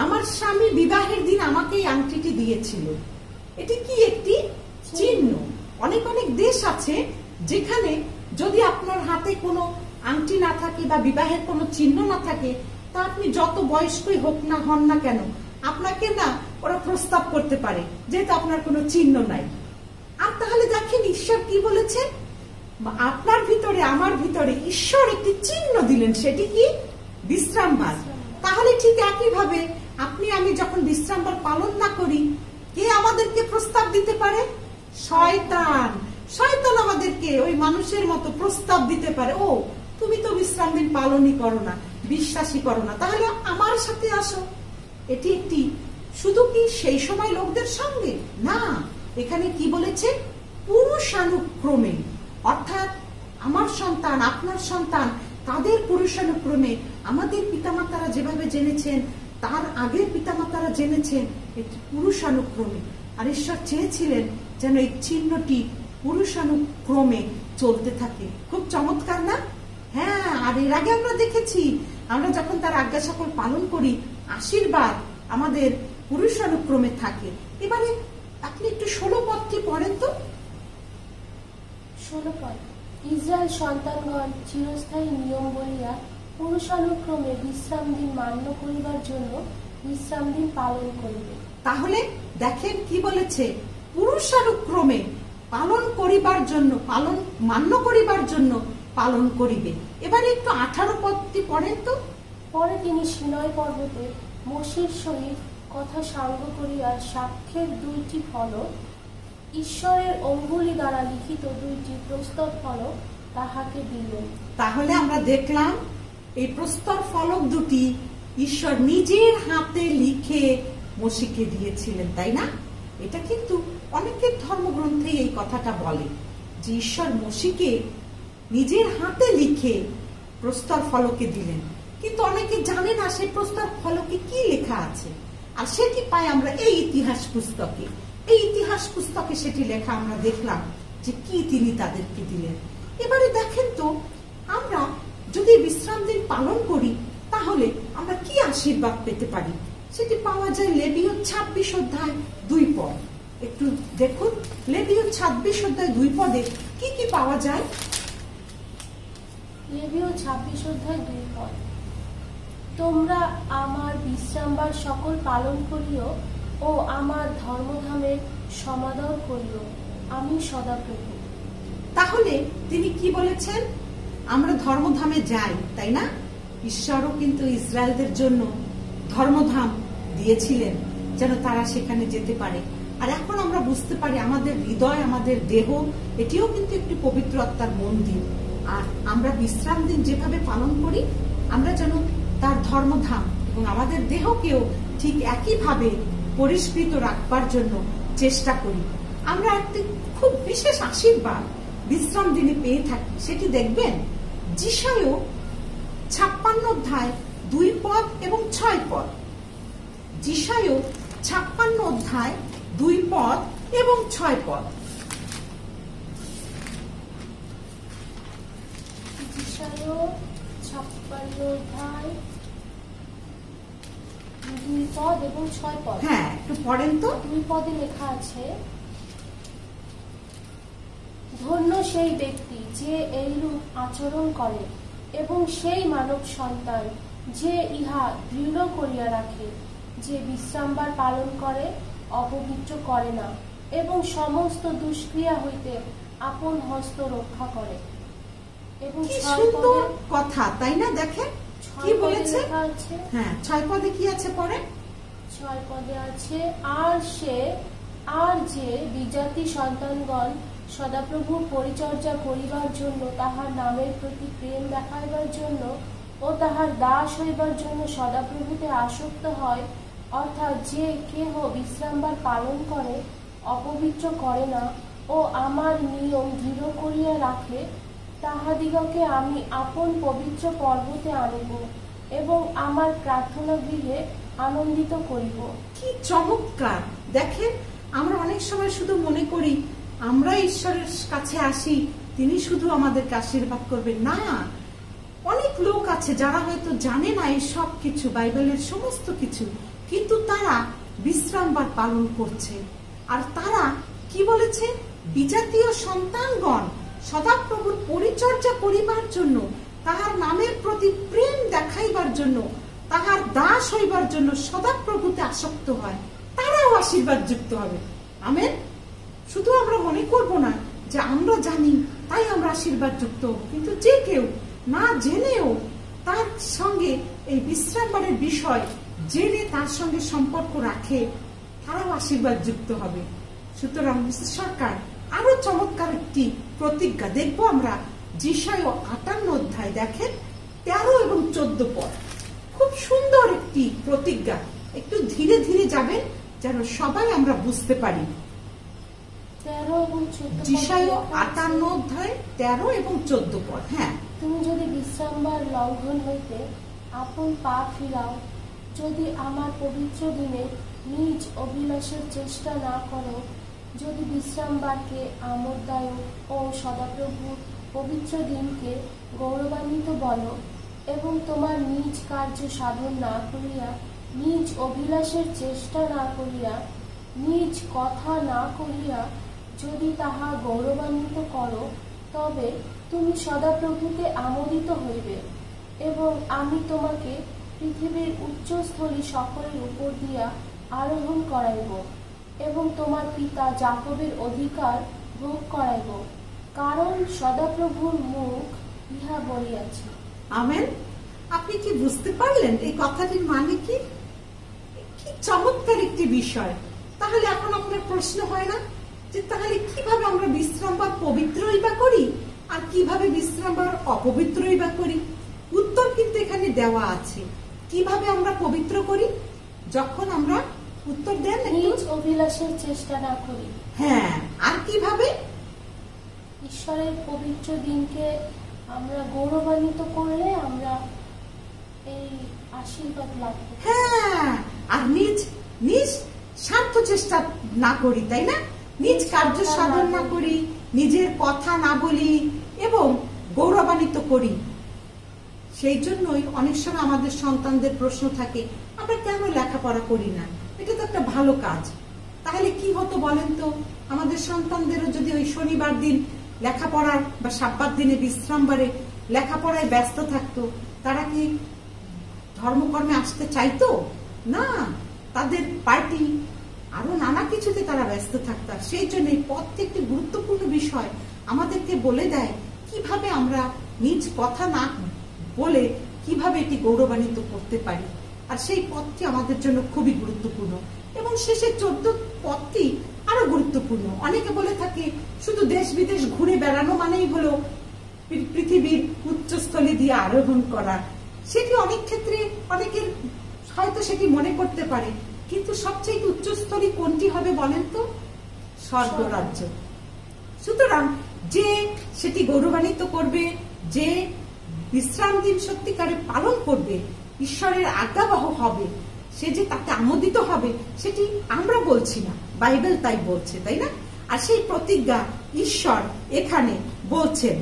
আমার স্বামী বিবাহের দিন আমাকে এই আংটিটি দিয়েছিল, এটি কি? একটি চিহ্ন। অনেক অনেক দেশ আছে যেখানে যদি আপনার হাতে কোনো আংটি না থাকে বা বিবাহের কোনো চিহ্ন না থাকে, তা আপনি যত বয়স্কই হন না কেন, আপনাকে না ওরা প্রস্তাব করতে পারে, যেহেতু আপনার কোনো চিহ্ন নাই। আর তাহলে দেখেন ঈশ্বর কি বলেছে? আপনার ভিতরে আমার ভিতরে ঈশ্বর একটি চিহ্ন দিলেন, সেটি কি? বিশ্রামবার। তাহলে ঠিক একই ভাবে আপনি আমি যখন বিশ্রামবার পালন না করি, কে আমাদেরকে প্রস্তাব দিতে পারে? শয়তান। শয়তান আমাদেরকে ওই মানুষের মতো প্রস্তাব দিতে পারে, ও তুমি তো বিশ্রাম দিন পালনই করো না, বিশ্বাসই করো না, তাহলে আমার সাথে আসো। এটি একটি শুধু কি সেই সময় লোকদের সঙ্গে না, এখানে কি বলেছে? পুরুষানুক্রমে, অর্থাৎ আমার সন্তান, আপনার সন্তান, তাদের পুরুষানুক্রমে। আমাদের পিতামাতারা যেভাবে জেনেছেন, তার আগের পিতামাতারা জেনেছেন, এটি পুরুষানুক্রমে। আর ঈশ্বর চেয়েছিলেন যেন এই চিহ্নটি পুরুষানুক্রমে চলতে থাকে। খুব চমৎকার না? হ্যাঁ, আর এর আগে আমরা দেখেছি, আমরা যখন তার আজ্ঞা সকল পালন করি, আশীর্বাদ আমাদের পুরুষানুক্রমে থাকে। এবারে আপনি একটু 16 পদটি পড়েন তো। 16 পদ, ইসরায়েল সন্তানগণ চিরস্থায়ী নিয়ম বলিয়া পুরুষানুক্রমে বিশ্রাম দিন মান্য করিবার জন্য বিশ্রাম দিন পালন করিবে। তাহলে দেখেন কি বলেছে? পুরুষানুক্রমে পালন করিবার জন্য, মান্য করিবার জন্য পালন করিবে। এবারে একটু 18 পদটি পড়েন তো। পরে তিনি সিনাই পর্বতে মোশির সহিত কথা সাঙ্গ করিয়া সাক্ষ্যের 2টি ফলক, ঈশ্বরের অঙ্গুলি দ্বারা লিখিত 2টি প্রস্তর ফলক তাহাকে দিলেন। তাহলে আমরা দেখলাম এই প্রস্তর ফলক দুটি ঈশ্বর নিজের হাতে লিখে মোশিকে দিয়েছিলেন, তাই না? এটা কিন্তু অনেকের ধর্মগ্রন্থে এই কথাটা বলে যে ঈশ্বর মসিকে নিজের হাতে লিখে প্রস্তর ফলকে দিলেন, কিন্তু অনেকে জানে না সেই প্রস্তর ফলকে কি লেখা আছে। আর সেটি পাই আমরা এই ইতিহাস পুস্তকে। এই ইতিহাস পুস্তকে সেটি লেখা আমরা দেখলাম যে কি তিনি তাদেরকে দিলেন। এবারে দেখেন তো, আমরা যদি বিশ্রাম দিন পালন করি তাহলে আমরা কি আশীর্বাদ পেতে পারি। সেটি পাওয়া যায় লেবীয় 26 অধ্যায় 2 পদ। একটু দেখুন লেবীয় 26 অধ্যায় 2 পদে কি কি পাওয়া যায়। লেবীয় 26 অধ্যায় 2 পদ। তোমরা আমার বিশ্রামবার সকল পালন করিও ও আমার ধর্মধামের সমাদর করিও, আমি সদাপ্রভু। তাহলে তিনি কি বলেছেন? আমরা ধর্মধামে যাই, তাই না? ঈশ্বরও কিন্তু ইসরায়েলদের জন্য ধর্মধাম দিয়েছিলেন যেন তারা সেখানে যেতে পারে। আর এখন আমরা বুঝতে পারি আমাদের হৃদয়, আমাদের দেহ, এটিও কিন্তু একটি পবিত্র আত্মার মন্দির। আর আমরা বিশ্রাম দিন যেভাবে পালন করি, আমরা যেন তার ধর্মধাম এবং আমাদের দেহকেও ঠিক একইভাবে পরিষ্কৃত রাখবার জন্য চেষ্টা করি। আমরা একটি খুব বিশেষ আশীর্বাদ বিশ্রাম দিনে পেয়ে থাকি। সেটি দেখবেন যিশায় 56 অধ্যায় 2 পদ এবং 6 পদ। যিশায় 56 অধ্যায় 2 পদ এবং 6 পদ। যিশায় 56 অধ্যায় 2 পদ এবং 6 পদ। হ্যাঁ, একটু পড়েন তো। 2 পদে লেখা আছে, ধন্য সেই ব্যক্তি যে এইরূপ আচরণ করে এবং সেই মানব সন্তান যে ইহা দৃঢ় করিয়া রাখে, যে বিশ্রামবার পালন করে, অপবিত্র করে না এবং সমস্ত দুষ্ক্রিয়া হইতে আপন হস্ত রক্ষা করে। এবং কি সুন্দর কথা, তাই না? দেখেন কি বলেছে। হ্যাঁ, 6 পদে কি আছে পরে? 6 পদে আছে, আর যে বিজাতি সন্তানগণ সদাপ্রভুর পরিচর্যা করিবার জন্য, তাহার নামের প্রতি প্রেম দেখাইবার জন্য ও তাহার দাস হইবার জন্য সদাপ্রভুতে আসক্ত হয়, অর্থাৎ যে কেহ বিশ্রামবার পালন করে, অপবিত্র করে না ও আমার নিয়ম দৃঢ় করিয়া রাখে, তাহাদিগকে আমি আপন পবিত্র পর্বতে আনিব এবং আমার প্রার্থনা গৃহে আনন্দিত করিব। কি চমৎকার! দেখেন, আমরা অনেক সময় শুধু মনে করি আমরা ঈশ্বরের কাছে আসি, তিনি শুধু আমাদেরকে আশীর্বাদ করবেন। না, অনেক লোক আছে যারা হয়তো জানে না এই সব কিছু, বাইবেলের সমস্ত কিছু, কিন্তু তারা বিশ্রামবার পালন করছে। আর তারা কি বলেছে? বিজাতীয় সন্তানগণ সদাপ্রভুর পরিচর্যা করিবার জন্য, তাহার নামের প্রতি প্রেম দেখাইবার জন্য, তাহার দাস হইবার জন্য সদাপ্রভুতে আসক্ত হয়, তারাও আশীর্বাদ যুক্ত হবে। আমেন। শুধু আমরা মনে করব না যে আমরা জানি তাই আমরা আশীর্বাদ যুক্ত হব, কিন্তু যে কেউ না জেনেও তার সঙ্গে এই বিশ্রামবারের বিষয় জেনে তার সঙ্গে সম্পর্ক রাখে, তারাও আশীর্বাদ যুক্ত হবে। সুতরাং সরকার আরো চমৎকার একটি প্রতিজ্ঞা দেখবো আমরা যিশায় 58 অধ্যায়। দেখেন 13 এবং 14 পদ। খুব সুন্দর একটি প্রতিজ্ঞা। একটু ধীরে ধীরে যাবেন যেন সবাই আমরা বুঝতে পারি। যিশায় 58 অধ্যায় 13 এবং 14 পদ। হ্যাঁ, তুমি যদি বিশ্রামবার লঙ্ঘন হইতে আপন পা ফিরাও, যদি আমার পবিত্র দিনে নিজ অভিলাষের চেষ্টা না করো, যদি বিশ্রামবারকে আমোদদায়ক ও সদাপ্রভুর পবিত্র দিনকে গৌরবান্বিত বলো এবং তোমার নিজ কার্য সাধন না করিয়া, নিজ অভিলাষের চেষ্টা না করিয়া, নিজ কথা না করিয়া যদি তাহা গৌরবান্বিত করো, তবে তুমি সদাপ্রভুতে আমোদিত হইবে এবং আমি তোমাকে পৃথিবীর উচ্চস্থলী সকলের উপর দিয়া আরোহণ করাইব এবং তোমার পিতা যাকবের অধিকার ভোগ করাইব, কারণ সদাপ্রভুর মুখ ইহা বলিয়াছে। আমেন। আপনি কি বুঝতে পারলেন এই কথাটির মানে কি? কি চমৎকার একটি বিষয়। তাহলে এখন আপনার প্রশ্ন হয় না যে তাহলে কিভাবে আমরা বিশ্রামবার পবিত্রই বা করি আর কিভাবে বিশ্রামবার অপবিত্রই বা করি? উত্তর কিন্তু এখানে দেওয়া আছে। কিভাবে আমরা পবিত্র করি? যখন আমরা উত্তর দেন নিজ অভিলাষের চেষ্টা না করি। হ্যাঁ, আর কিভাবে? ঈশ্বরের পবিত্র দিনকে আমরা গৌরবান্বিত করলে আমরা এই আশীর্বাদ লাভ করি। হ্যাঁ, আর নিজ নিজ স্বার্থ চেষ্টা না করি, তাই না? নিজ কার্য সাধন না করি, নিজের কথা না বলি এবং গৌরবান্বিত করি। সেই জন্যই অনেক সময় আমাদের সন্তানদের প্রশ্ন থাকে, আমরা কেন লেখাপড়া করি না? এটা তো একটা ভালো কাজ। তাহলে কি হতো বলেন তো? আমাদের সন্তানদেরও যদি ওই শনিবার দিন লেখাপড়ার বা সাব্বার দিনে বিশ্রামবারে লেখাপড়ায় ব্যস্ত থাকতো, তারা কি ধর্মকর্মে আসতে চাইতো না? তাদের পার্টি আরো নানা কিছুতে তারা ব্যস্ত থাকতো। সেই জন্য এই পথটি একটি গুরুত্বপূর্ণ বিষয়, আমাদেরকে বলে দেয় কিভাবে আমরা নিজ কথা না বলে কিভাবে এটি গৌরবান্বিত করতে পারি। আর সেই পথটি আমাদের জন্য খুবই গুরুত্বপূর্ণ। এবং শেষের 14 পথটি আরো গুরুত্বপূর্ণ। অনেকে বলে থাকে শুধু দেশ বিদেশ ঘুরে বেড়ানো মানেই হলো পৃথিবীর উচ্চস্থলে দিয়ে আরোহণ করা। সেটি অনেক ক্ষেত্রে অনেকের হয়তো সেটি মনে করতে পারে, কিন্তু সবচেয়ে উচ্চস্থলী কোনটি হবে বলেন তো? স্বর্গরাজ্য। সুতরাং যে সেটি গৌরবান্বিত করবে, যে বিশ্রাম দিন সত্যিকারে পালন করবে, ঈশ্বরের আজ্ঞাবহ হবে, সে যে তাকে আমোদিত হবে, সেটি আমরা বলছি না, বাইবেল তাই বলছে, তাই না? আর সেই প্রতিজ্ঞা ঈশ্বর এখানে বলছেন।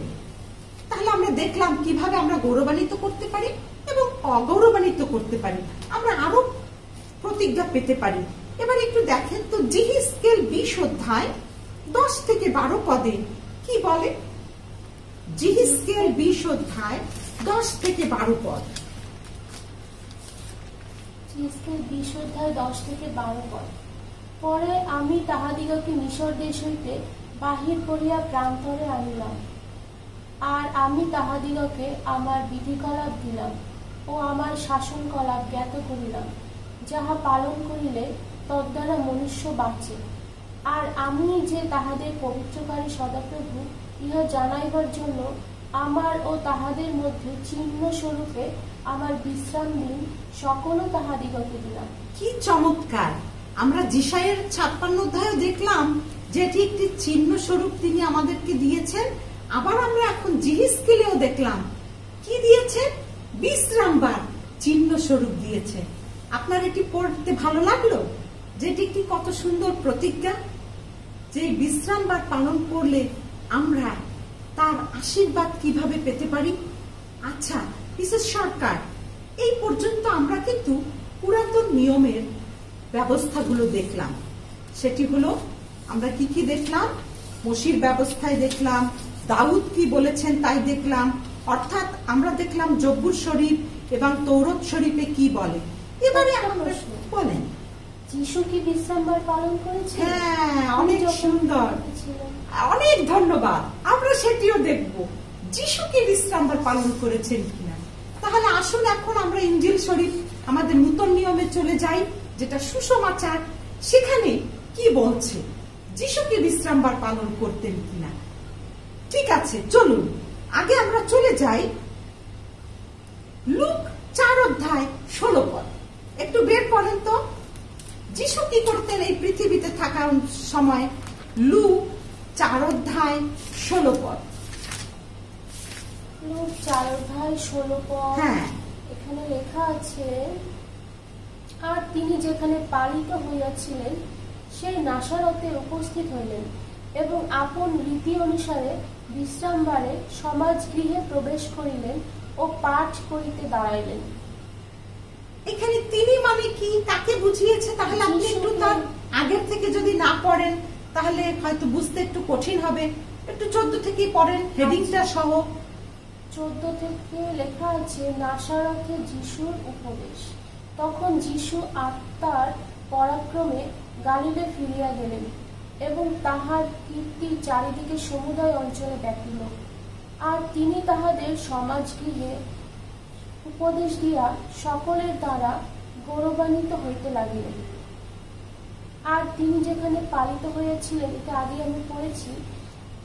তাহলে আমরা দেখলাম কিভাবে আমরা গৌরবান্বিত করতে পারি এবং অগৌরবান্বিত করতে পারি, আমরা আরো প্রতিজ্ঞা পেতে পারি। এবার একটু দেখেন তো জিহিজকেল 20 অধ্যায় 10 থেকে 12 পদে কি বলে? জিহিজকেল 20 অধ্যায় 10 থেকে 12 পদ। জিহিজকেল 20 অধ্যায় 10 থেকে 12 পদ। পরে আমি তাহাদিগকে মিশর দেশ হইতে বাহির করিয়া প্রান্তরে আনিলাম, আর আমি তাহাদিগকে আমার বিধিকলাপ দিলাম ও আমার শাসনকলাপ জ্ঞাত করিলাম, যাহা পালন করিলে তদ্বারা মনুষ্য বাঁচে। আর আমি যে তাহাদের পবিত্রকারী সদাপ্রভু, ইহা জানাইবার জন্য আমার ও তাহাদের মধ্যে চিহ্ন স্বরূপে আমার বিশ্রাম দিন সকল তাহাদিগকে দিলাম। কি চমৎকার! আমরা যিশায়ের 56 অধ্যায়ে দেখলাম যে এটি একটি চিহ্ন স্বরূপ তিনি আমাদেরকে দিয়েছেন। আবার আমরা এখন জিহিজকেলেও দেখলাম কি দিয়েছেন? বিশ্রামবার চিহ্ন স্বরূপ দিয়েছে। আপনার এটি পড়তে ভালো লাগলো? যেটি একটি কত সুন্দর প্রতিজ্ঞা, যে বিশ্রামবার পালন করলে আমরা তার আশীর্বাদ কিভাবে পেতে পারি। আচ্ছা, বিশেষ সরকার এই পর্যন্ত আমরা কিন্তু পুরাতন নিয়মের ব্যবস্থাগুলো দেখলাম। সেটি হলো আমরা কি কি দেখলাম? মসির ব্যবস্থায় দেখলাম, দাউদ কি বলেছেন তাই দেখলাম, অর্থাৎ আমরা দেখলাম জব্বুর শরীফ এবং তৌরত শরীফে কি বলে। এবারে আমরা বলেন, যিশু কি বিশ্রামবার পালন করেছেন? হ্যাঁ, অনেক সুন্দর, অনেক ধন্যবাদ। আমরা সেটিও দেখব, যিশু কি বিশ্রামবার পালন করেছেন কিনা। তাহলে আসুন এখন আমরা ইঞ্জিল শরীফ, আমাদের নতুন নিয়মে চলে যাই, যেটা সুসমাচার। সেখানে কি বলছে? যিশু কি বিশ্রামবার পালন করতেন কিনা। ঠিক আছে, চলুন আগে আমরা চলে যাই লুক 4 অধ্যায় 16 পদ। একটু বের করেন তো, যিশু কি করতেন এই পৃথিবীতে থাকার সময়। লুক 4 অধ্যায় 16 পদ। লুক 4 অধ্যায় 16 পদ। হ্যাঁ, এখানে লেখা আছে, আর তিনি যেখানে পালিত হইয়াছিলেন সেই নাসারতে উপস্থিত হইলেন এবং আপন রীতি অনুসারে বিশ্রামবারে সমাজগৃহে প্রবেশ করিলেন ও পাঠ করিতে দাঁড়াইলেন। এখানে তিনি মানে কি, তাকে বুঝিয়েছে। তাহলে আপনি একটু তার আগের থেকে যদি না পড়েন তাহলে হয়তো বুঝতে একটু কঠিন হবে। একটু 14 থেকে পড়েন, হেডিংটা সহ। 14 থেকে লেখা আছে, নাসারতে যিশুর উপদেশ। তখন যিশু আত্মার পরাক্রমে গালিলে ফিরিয়া গেলেন এবং তাহার কীর্তি চারিদিকে সমুদয় অঞ্চলে ব্যাপিল। আর তিনি তাহাদের সমাজগৃহে উপদেশ দিয়া সকলের দ্বারা গৌরবান্বিত হইতে লাগিলেন। আর তিনি যেখানে পালিত হইয়াছিলেন, এটা আগে আমি পড়েছি,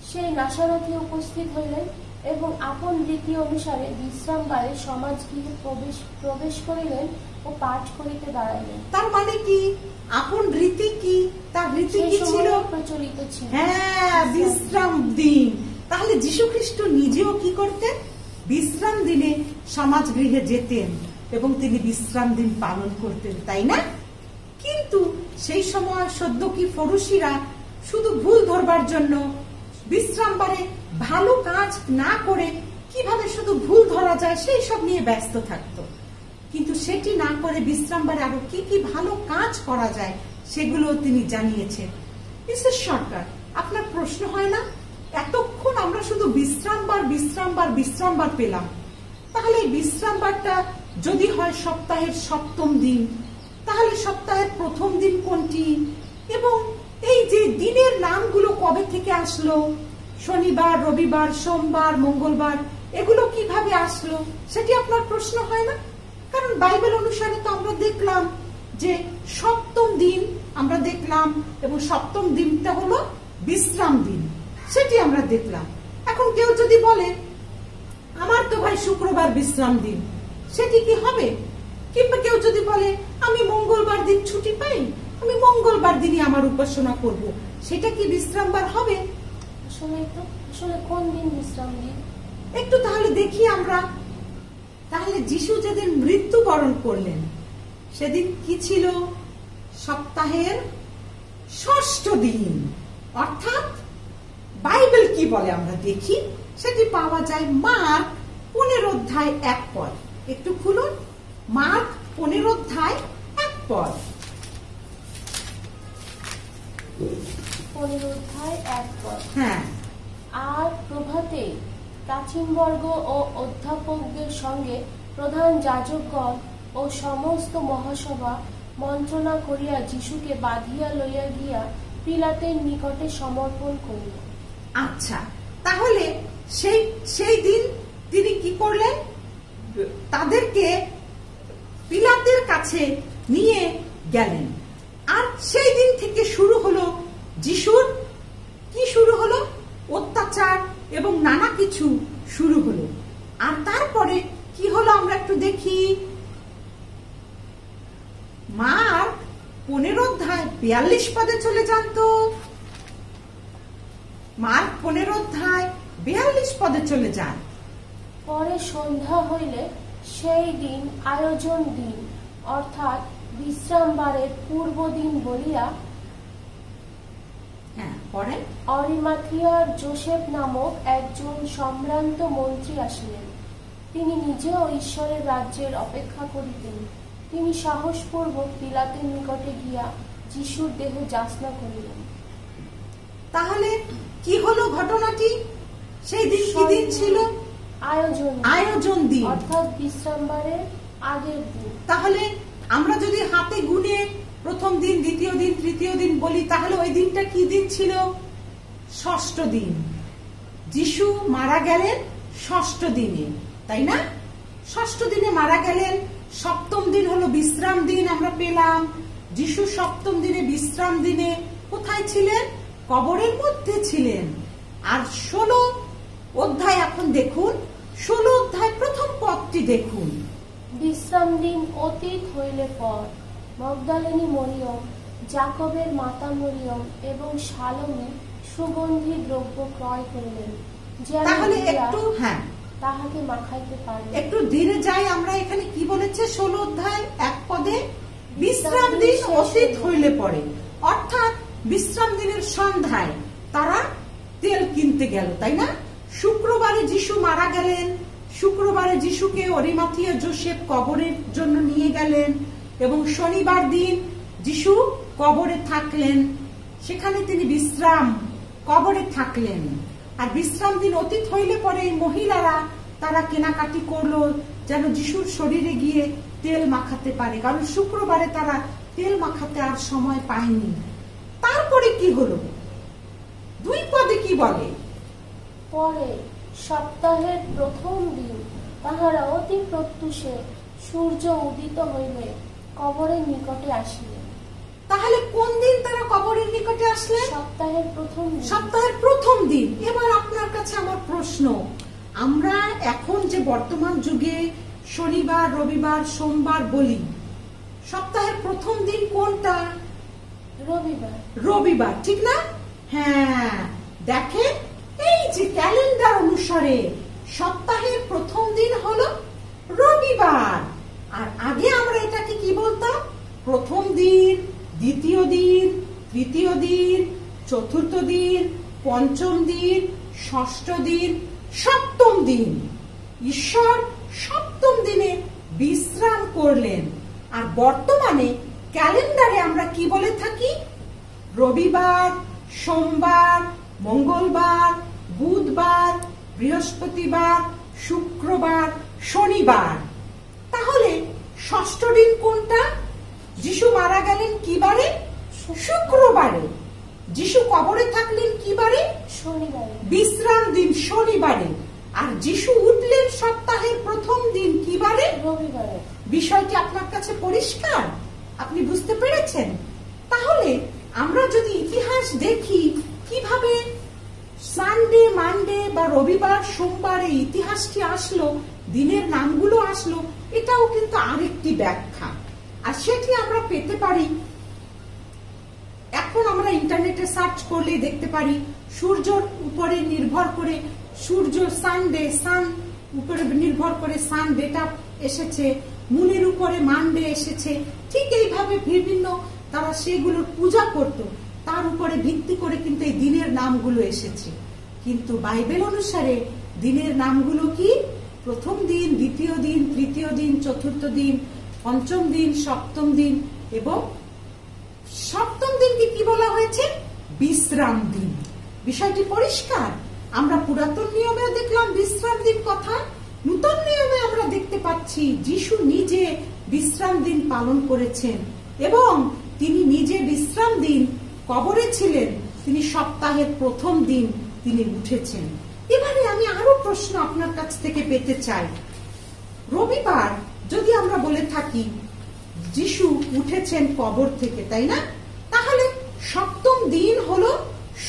সেই নাসারথে উপস্থিত হইলেন এবং আপন রীতি অনুসারে বিশ্রামবারে সমাজগৃহে প্রবেশ করিলেন ও পাঠ করিতে দাঁড়াইলেন। তার মানে কি? আপন রীতি কি? তার রীতি কি ছিল? প্রচলিত ছিল, হ্যাঁ, বিশ্রাম দিন। তাহলে যীশু খ্রিস্ট নিজেও কি করতেন? বিশ্রাম দিনে সমাজ গৃহে যেতেন এবং তিনি বিশ্রাম দিন পালন করতেন, তাই না? কিন্তু সেই সময় সদ্য কি ফরুসিরা শুধু ভুল ধরবার জন্য বিশ্রাম বারে ভালো কাজ না করে কিভাবে শুধু ভুল ধরা যায় সেই সব নিয়ে ব্যস্ত থাকতো, কিন্তু সেটি না করে বিশ্রাম বারে আরো কি কি ভালো কাজ করা যায় সেগুলো তিনি জানিয়েছেন। মিসেস সরকার, আপনার প্রশ্ন হয় না, এতক্ষণ আমরা শুধু বিশ্রাম বার পেলাম, তাহলে বিশ্রাম বারটা যদি হয় সপ্তাহের সপ্তম দিন, তাহলে সপ্তাহের প্রথম দিন কোনটি? এবং এই যে দিনের নামগুলো কবে থেকে আসলো, শনিবার, রবিবার, সোমবার, মঙ্গলবার, এগুলো কিভাবে আসলো সেটি আপনার প্রশ্ন হয় না? কারণ বাইবেল অনুসারে তো আমরা দেখলাম যে সপ্তম দিন আমরা দেখলাম এবং সপ্তম দিনটা হলো বিশ্রাম দিন, সেটি আমরা দেখলাম। এখন কেউ যদি বলে আমার তো ভাই শুক্রবার বিশ্রাম দিন, সেটি কি হবে? কিংবা কেউ যদি বলে আমি মঙ্গলবার দিন ছুটি পাই, আমি মঙ্গলবার দিনই আমার উপাসনা করব, সেটা কি বিশ্রামবার হবে? আসলে কোন দিন বিশ্রাম দিন একটু তাহলে দেখি আমরা। তাহলে যিশু যেদিন মৃত্যুবরণ করলেন সেদিন কি ছিল? সপ্তাহের ষষ্ঠ দিন, অর্থাৎ বাইবেল কি বলে আমরা দেখি, সেটি পাওয়া যায় মার্ক 15 অধ্যায় 1 পদ। একটু খুলুন, মার্ক 15 অধ্যায় 1 পদ। 15 অধ্যায় 1 পদ। হ্যাঁ। আর প্রভাতে প্রাচীনবর্গ ও অধ্যাপকদের সঙ্গে প্রধান যাজকগণ ও সমস্ত মহাসভা মন্ত্রণা করিয়া যিশুকে বাঁধিয়া লইয়া গিয়া পিলাতের নিকটে সমর্পণ করিল। আচ্ছা, তাহলে সেই দিন তিনি কি করলেন? তাদেরকে পিলাতের কাছে নিয়ে গেলেন। আর সেই দিন থেকে শুরু হলো যিশুর কি শুরু হলো? অত্যাচার এবং নানা কিছু শুরু হলো। আর তারপরে কি হলো আমরা একটু দেখি। মার্ক 15 অধ্যায় 42 পদে চলে যান তো। মার্ক 15 অধ্যায় 42 পদে চলে যান। পরে সন্ধ্যা হইলে সেই দিন আয়োজন দিন, অর্থাৎ বিশ্রামবারের পূর্ব দিন বলিয়া অরিমাথিয়ার যোসেফ নামক একজন সম্ভ্রান্ত মন্ত্রী আসিলেন। তিনি নিজেও ঈশ্বরের রাজ্যের অপেক্ষা করিতেন। তিনি সাহসপূর্বক পিলাতের নিকটে গিয়া যিশুর দেহ যাচনা করিলেন। তাহলে কি হলো ঘটনাটি? সেই দিন কি দিন ছিল? আয়োজন দিন, অর্থাৎ বিশ্রামবারের আগের দিন। তাহলে আমরা যদি হাতে গুনে প্রথম দিন, দ্বিতীয় দিন, তৃতীয় দিন বলি, তাহলে ওই দিনটা কি দিন ছিল? ষষ্ঠ দিন। যিশু মারা গেলেন ষষ্ঠ দিনে, তাই না? ষষ্ঠ দিনে মারা গেলেন। সপ্তম দিন হলো বিশ্রাম দিন আমরা পেলাম। যিশু সপ্তম দিনে বিশ্রাম দিনে কোথায় ছিলেন? কবরের মধ্যে ছিলেন। আর 16 অধ্যায় এখন দেখুন, 16 অধ্যায় প্রথম পদটি দেখুন। বিশ্রাম দিন অতীত হইলে পর মগদলিনী মরিয়ম, যাকবের মাতা মরিয়ম এবং সালোমে সুগন্ধি দ্রব্য ক্রয় করিলেন, তাহলে একটু তাহাকে মাখাইতে পারে। একটু ধীরে যাই আমরা। এখানে কি বলেছে? 16 অধ্যায় 1 পদে বিশ্রাম দিন অতীত হইলে পরে, অর্থাৎ বিশ্রাম দিনের সন্ধ্যায় তারা তেল কিনতে গেল, তাই না? শুক্রবারে যিশু মারা গেলেন। শুক্রবারে যিশুকে অরিমাথিয়া যোসেফ কবরের জন্য নিয়ে গেলেন এবং শনিবার দিন যিশু কবরে থাকলেন। সেখানে তিনি কবরে থাকলেন। আর বিশ্রাম দিন অতীত হইলে পরে এই মহিলারা তারা কেনাকাটি করলো যেন যিশুর শরীরে গিয়ে তেল মাখাতে পারে, কারণ শুক্রবারে তারা তেল মাখাতে আর সময় পায়নি। তারপরে কি হলো? 2 পদে কি বলে? পরে সপ্তাহের প্রথম দিন তাহারা অতি প্রত্যুষে সূর্য উদিত হইলে কবরের নিকটে আসিলেন। তাহলে কোন দিন তারা কবরের নিকটে আসলেন? সপ্তাহের প্রথম দিন। সপ্তাহের প্রথম দিন। এবার আপনার কাছে আমার প্রশ্ন, আমরা এখন যে বর্তমান যুগে শনিবার, রবিবার, সোমবার বলি, সপ্তাহের প্রথম দিন কোনটা? রবিবার। রবিবার, ঠিক না? হ্যাঁ, দেখেন এই যে ক্যালেন্ডার অনুসারে সপ্তাহের প্রথম দিন হলো রবিবার, আর আগে আমরা এটাকে কি বলতাম? প্রথম দিন, দ্বিতীয় দিন, তৃতীয় দিন, চতুর্থ দিন, পঞ্চম দিন, ষষ্ঠ দিন, সপ্তম দিন। ঈশ্বর সপ্তম দিনে বিশ্রাম করলেন। আর বর্তমানে ক্যালেন্ডারে আমরা কি বলে থাকি? রবিবার, সোমবার, মঙ্গলবার, বুধবার, বৃহস্পতিবার, শুক্রবার, শনিবার। তাহলে ষষ্ঠ দিন কোনটা? যিশু মারা গেলেন কি বারে? শুক্রবারে। যিশু কবরে থাকলেন কি বারে? শনিবারে। বিশ্রাম দিন শনিবারে। আর যিশু উঠলেন সপ্তাহের প্রথম দিন কি বারে? রবিবারে। বিষয়টি আপনার কাছে পরিষ্কার? আপনি বুঝতে পেরেছেন? তাহলে আমরা যদি ইতিহাস দেখি কিভাবে সানডে, মানডে বা রবিবার, সোমবার এই ইতিহাসটি আসলো, দিনের নামগুলো আসলো, এটাও কিন্তু আরেকটি ব্যাখ্যা। আর সেটি আমরা পেতে পারি, এখন আমরা ইন্টারনেটে সার্চ করলে দেখতে পারি সূর্যর উপরে নির্ভর করে সূর্য সানডে, সান উপরে নির্ভর করে সানডেটা এসেছে, মুনের উপরে মানডে এসেছে। ঠিক এইভাবে বিভিন্ন তারা সেগুলোর পূজা করত, তার উপরে ভিত্তি করে কিন্তু এই দিনের নামগুলো এসেছে। কিন্তু বাইবেল অনুসারে দিনের নামগুলো কি? প্রথম দিন, দ্বিতীয় দিন, তৃতীয় দিন, চতুর্থ দিন, পঞ্চম দিন, সপ্তম দিন, এবং সপ্তম দিনকে কি বলা হয়েছে? বিশ্রাম দিন। বিষয়টি পরিষ্কার? আমরা পুরাতন নিয়মে দেখলাম বিশ্রাম দিন কথা, নূতন নিয়মে আমরা দেখতে পাচ্ছি যিশু নিজে বিশ্রাম দিন পালন করেছেন এবং তিনি নিজে বিশ্রাম দিন কবরে ছিলেন, তিনি সপ্তাহের প্রথম দিন তিনি উঠেছেন। এবারে আমি আরো প্রশ্ন আপনার কাছ থেকে পেতে চাই। রবিবার যদি আমরা বলে থাকি যিশু উঠেছেন কবর থেকে, তাই না? তাহলে সপ্তম দিন হলো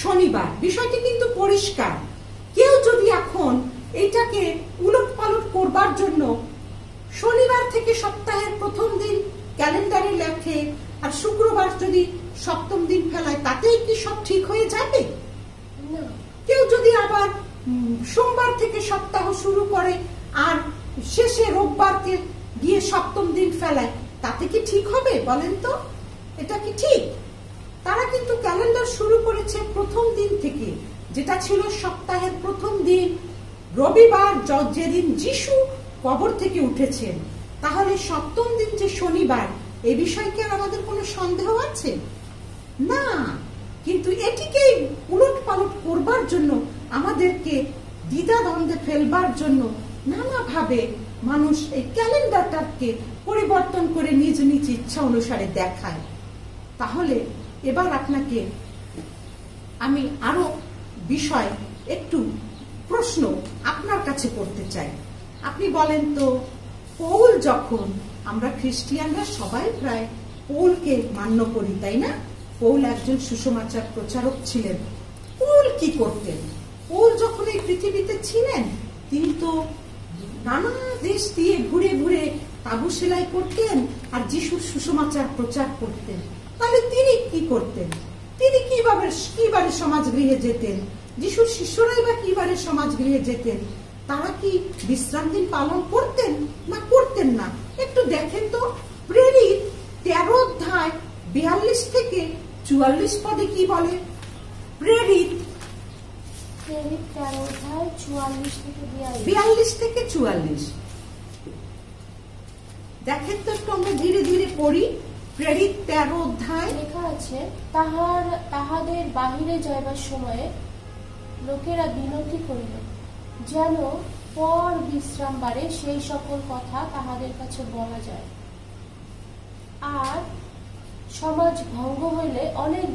শনিবার। বিষয়টি কিন্তু পরিষ্কার। কেউ যদি এখন এইটাকে উলট পালট করবার জন্য শনিবার থেকে সপ্তাহের প্রথম দিন ক্যালেন্ডারে লেখে আর শুক্রবার যদি সপ্তম দিন ফেলায়, তাতেই কি সব ঠিক হয়ে যাবে? কেউ যদি আবার সোমবার থেকে সপ্তাহ শুরু করে আর শেষে রোববারকে গিয়ে সপ্তম দিন ফেলায়, তাতে কি ঠিক হবে? বলেন তো, এটা কি ঠিক? তারা কিন্তু ক্যালেন্ডার শুরু করেছে প্রথম দিন থেকে, যেটা ছিল সপ্তাহের প্রথম দিন রবিবার, যেদিন যিশু কবর থেকে উঠেছেন। তাহলে সপ্তম দিন যে শনিবার, এই বিষয়ে কি আর আমাদের কোনো সন্দেহ আছে? না। কিন্তু এটিকে উলট পালট করবার জন্য, আমাদেরকে দ্বিধাদ্বন্দ্বে ফেলবার জন্য নানাভাবে মানুষ এই ক্যালেন্ডারটাকে পরিবর্তন করে নিজ নিজ ইচ্ছা অনুসারে দেখায়। তাহলে এবার আপনাকে আমি আরো বিষয় একটু প্রশ্ন আপনার কাছে করতে চাই। আপনি বলেন তো, পৌল যখন, আমরা খ্রিস্টিয়ানরা সবাই প্রায় পৌলকে মান্য করি, তাই না? পৌল একজন সুসমাচার প্রচারক ছিলেন। পৌল কি করতেন? পৌল যখন এই পৃথিবীতে ছিলেন, তিনি তো নানা দেশ দিয়ে ঘুরে ঘুরে তাবু সেলাই করতেন আর যিশুর সুসমাচার প্রচার করতেন। তাহলে তিনি কি করতেন? তিনি কিভাবে সমাজ গৃহে যেতেন? যিশুর শিষ্যরাই বা কিভাবে সমাজ গৃহে যেতেন? তারা কি বিশ্রাম দিন পালন করতেন না করতেন না? একটু দেখেন তো, প্রেরিত 13 অধ্যায় 42 থেকে 44 পদে কি বলে? প্রেরিত 13 অধ্যায় 44 থেকে 42 দেখেন তো, একটু আমরা ধীরে ধীরে পড়ি। প্রেরিত 13 অধ্যায় লেখা আছে, তাহাদের বাহিরে যাইবার সময়ে লোকেরা বিনতি করিল যেন পর বিশ্রামবারে সেই সকল কথা তাহাদের কাছে বলা যায়। আর সমাজ ভঙ্গ হইলে অনেক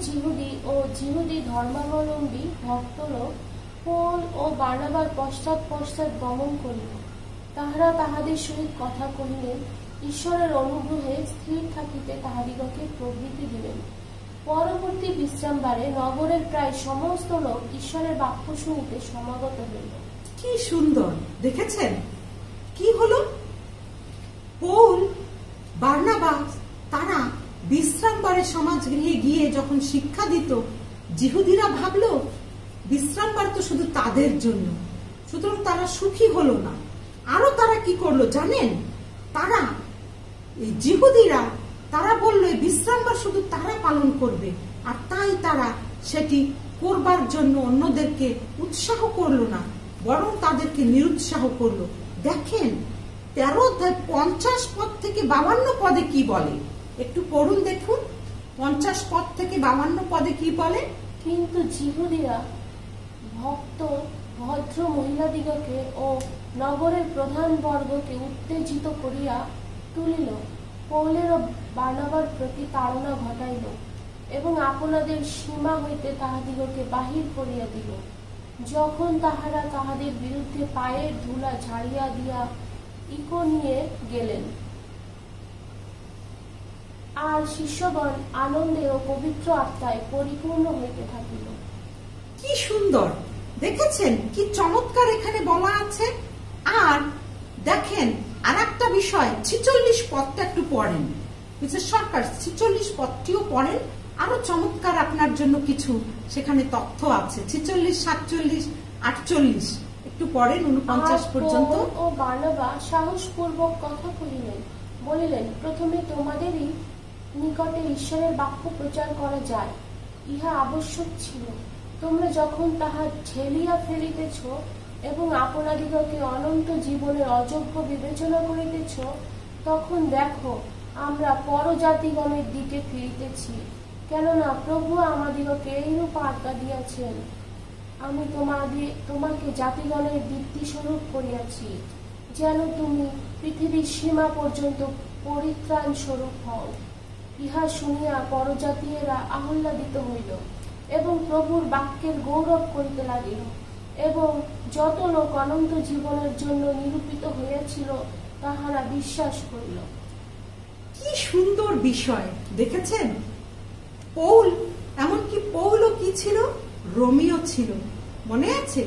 জিহুদি ধর্মাবলম্বী ভক্তলোক পৌল ও বার্নাবার পশ্চাৎ গমন করিল। তাহারা তাহাদের সহিত কথা কহিলেন, ঈশ্বরের অনুগ্রহে স্থির থাকিতে তাহাদিগকে প্রবৃত্তি দিলেন। পরবর্তী বিশ্রামবারে নগরের প্রায় সমস্ত লোক ঈশ্বরের বাক্য শুনিতে সমাগত হইল। কি সুন্দর! দেখেছেন কি হলো? পৌল, বার্নাবাস তারা বিশ্রামবারে সমাজ গৃহে গিয়ে যখন শিক্ষা দিত, জিহুদিরা ভাবলো বিশ্রামবার তো শুধু তাদের জন্য, সুতরাং তারা সুখী হলো না। আরো তারা কি করলো জানেন? তারা এই জিহুদীরা তারা বললো বিশ্রামবার শুধু তারা পালন করবে, আর তাই তারা সেটি করবার জন্য অন্যদেরকে উৎসাহ করলো না, বরং তাদেরকে নিরুৎসাহ করলো। দেখেন 13 অধ্যায় 50 পদ থেকে 52 পদে কি বলে, একটু পড়ুন দেখুন। 50 পদ থেকে 52 পদে কি বলে? কিন্তু জিহুদীরা ভদ্র মহিলাদিগকে ও নগরের প্রধান বর্গকে উত্তেজিত করিয়া তুলিল, পৌলের ও বার্নাবার প্রতি তাড়না ঘটাইল এবং আপনাদের সীমা হইতে তাহাদিগকে বাহির করিয়া দিল। যখন তাহারা তাহাদের বিরুদ্ধে পায়ের ধুলা ঝাড়িয়া দিয়া ইকোনিয়ে গেলেন, আর শিষ্যগণ আনন্দে ও পবিত্র আত্মায় পরিপূর্ণ হইতে থাকিল। কি সুন্দর দেখেছেন, কি চমৎকার এখানে বলা আছে। আর দেখেন আর একটা বিষয়, 46 পদটা একটু পড়েন, বিশেষ সরকার 46 পদটিও পড়েন। আরো চমৎকার আপনার জন্য কিছু সেখানে তথ্য আছে। 46, 47, 48 একটু পড়েন 49 পর্যন্ত। ও বার্নাবা সাহসপূর্বক কথা কহিলেন, বলিলেন, প্রথমে তোমাদেরই নিকটে ঈশ্বরের বাক্য প্রচার করা যায়, ইহা আবশ্যক ছিল। তোমরা যখন তাহা ঠেলিয়া ফেলিতেছ এবং আপনাদিগকে অনন্ত জীবনের অযোগ্য বিবেচনা করিতেছ, তখন দেখো আমরা পরজাতিগণের দিকে ফিরিতেছি। কেননা প্রভু আমাদিগকে এইরূপ আজ্ঞা দিয়াছেন, আমি তোমাকে জাতিগণের দীপ্তি স্বরূপ করিয়াছি, যেন তুমি পৃথিবীর সীমা পর্যন্ত পরিত্রাণ স্বরূপ হও। ইহা শুনিয়া পরজাতীয়রা আহ্লাদিত হইল এবং প্রভুর বাক্যের গৌরব করিতে লাগিল, এবং যত লোক অনন্ত জীবনের জন্য নিরূপিত হইয়াছিল তাহারা বিশ্বাস করিল। কি সুন্দর বিষয় দেখেছেন। পৌল, এমনকি পৌলও কি ছিল? রোমিও ছিল, মনে আছে?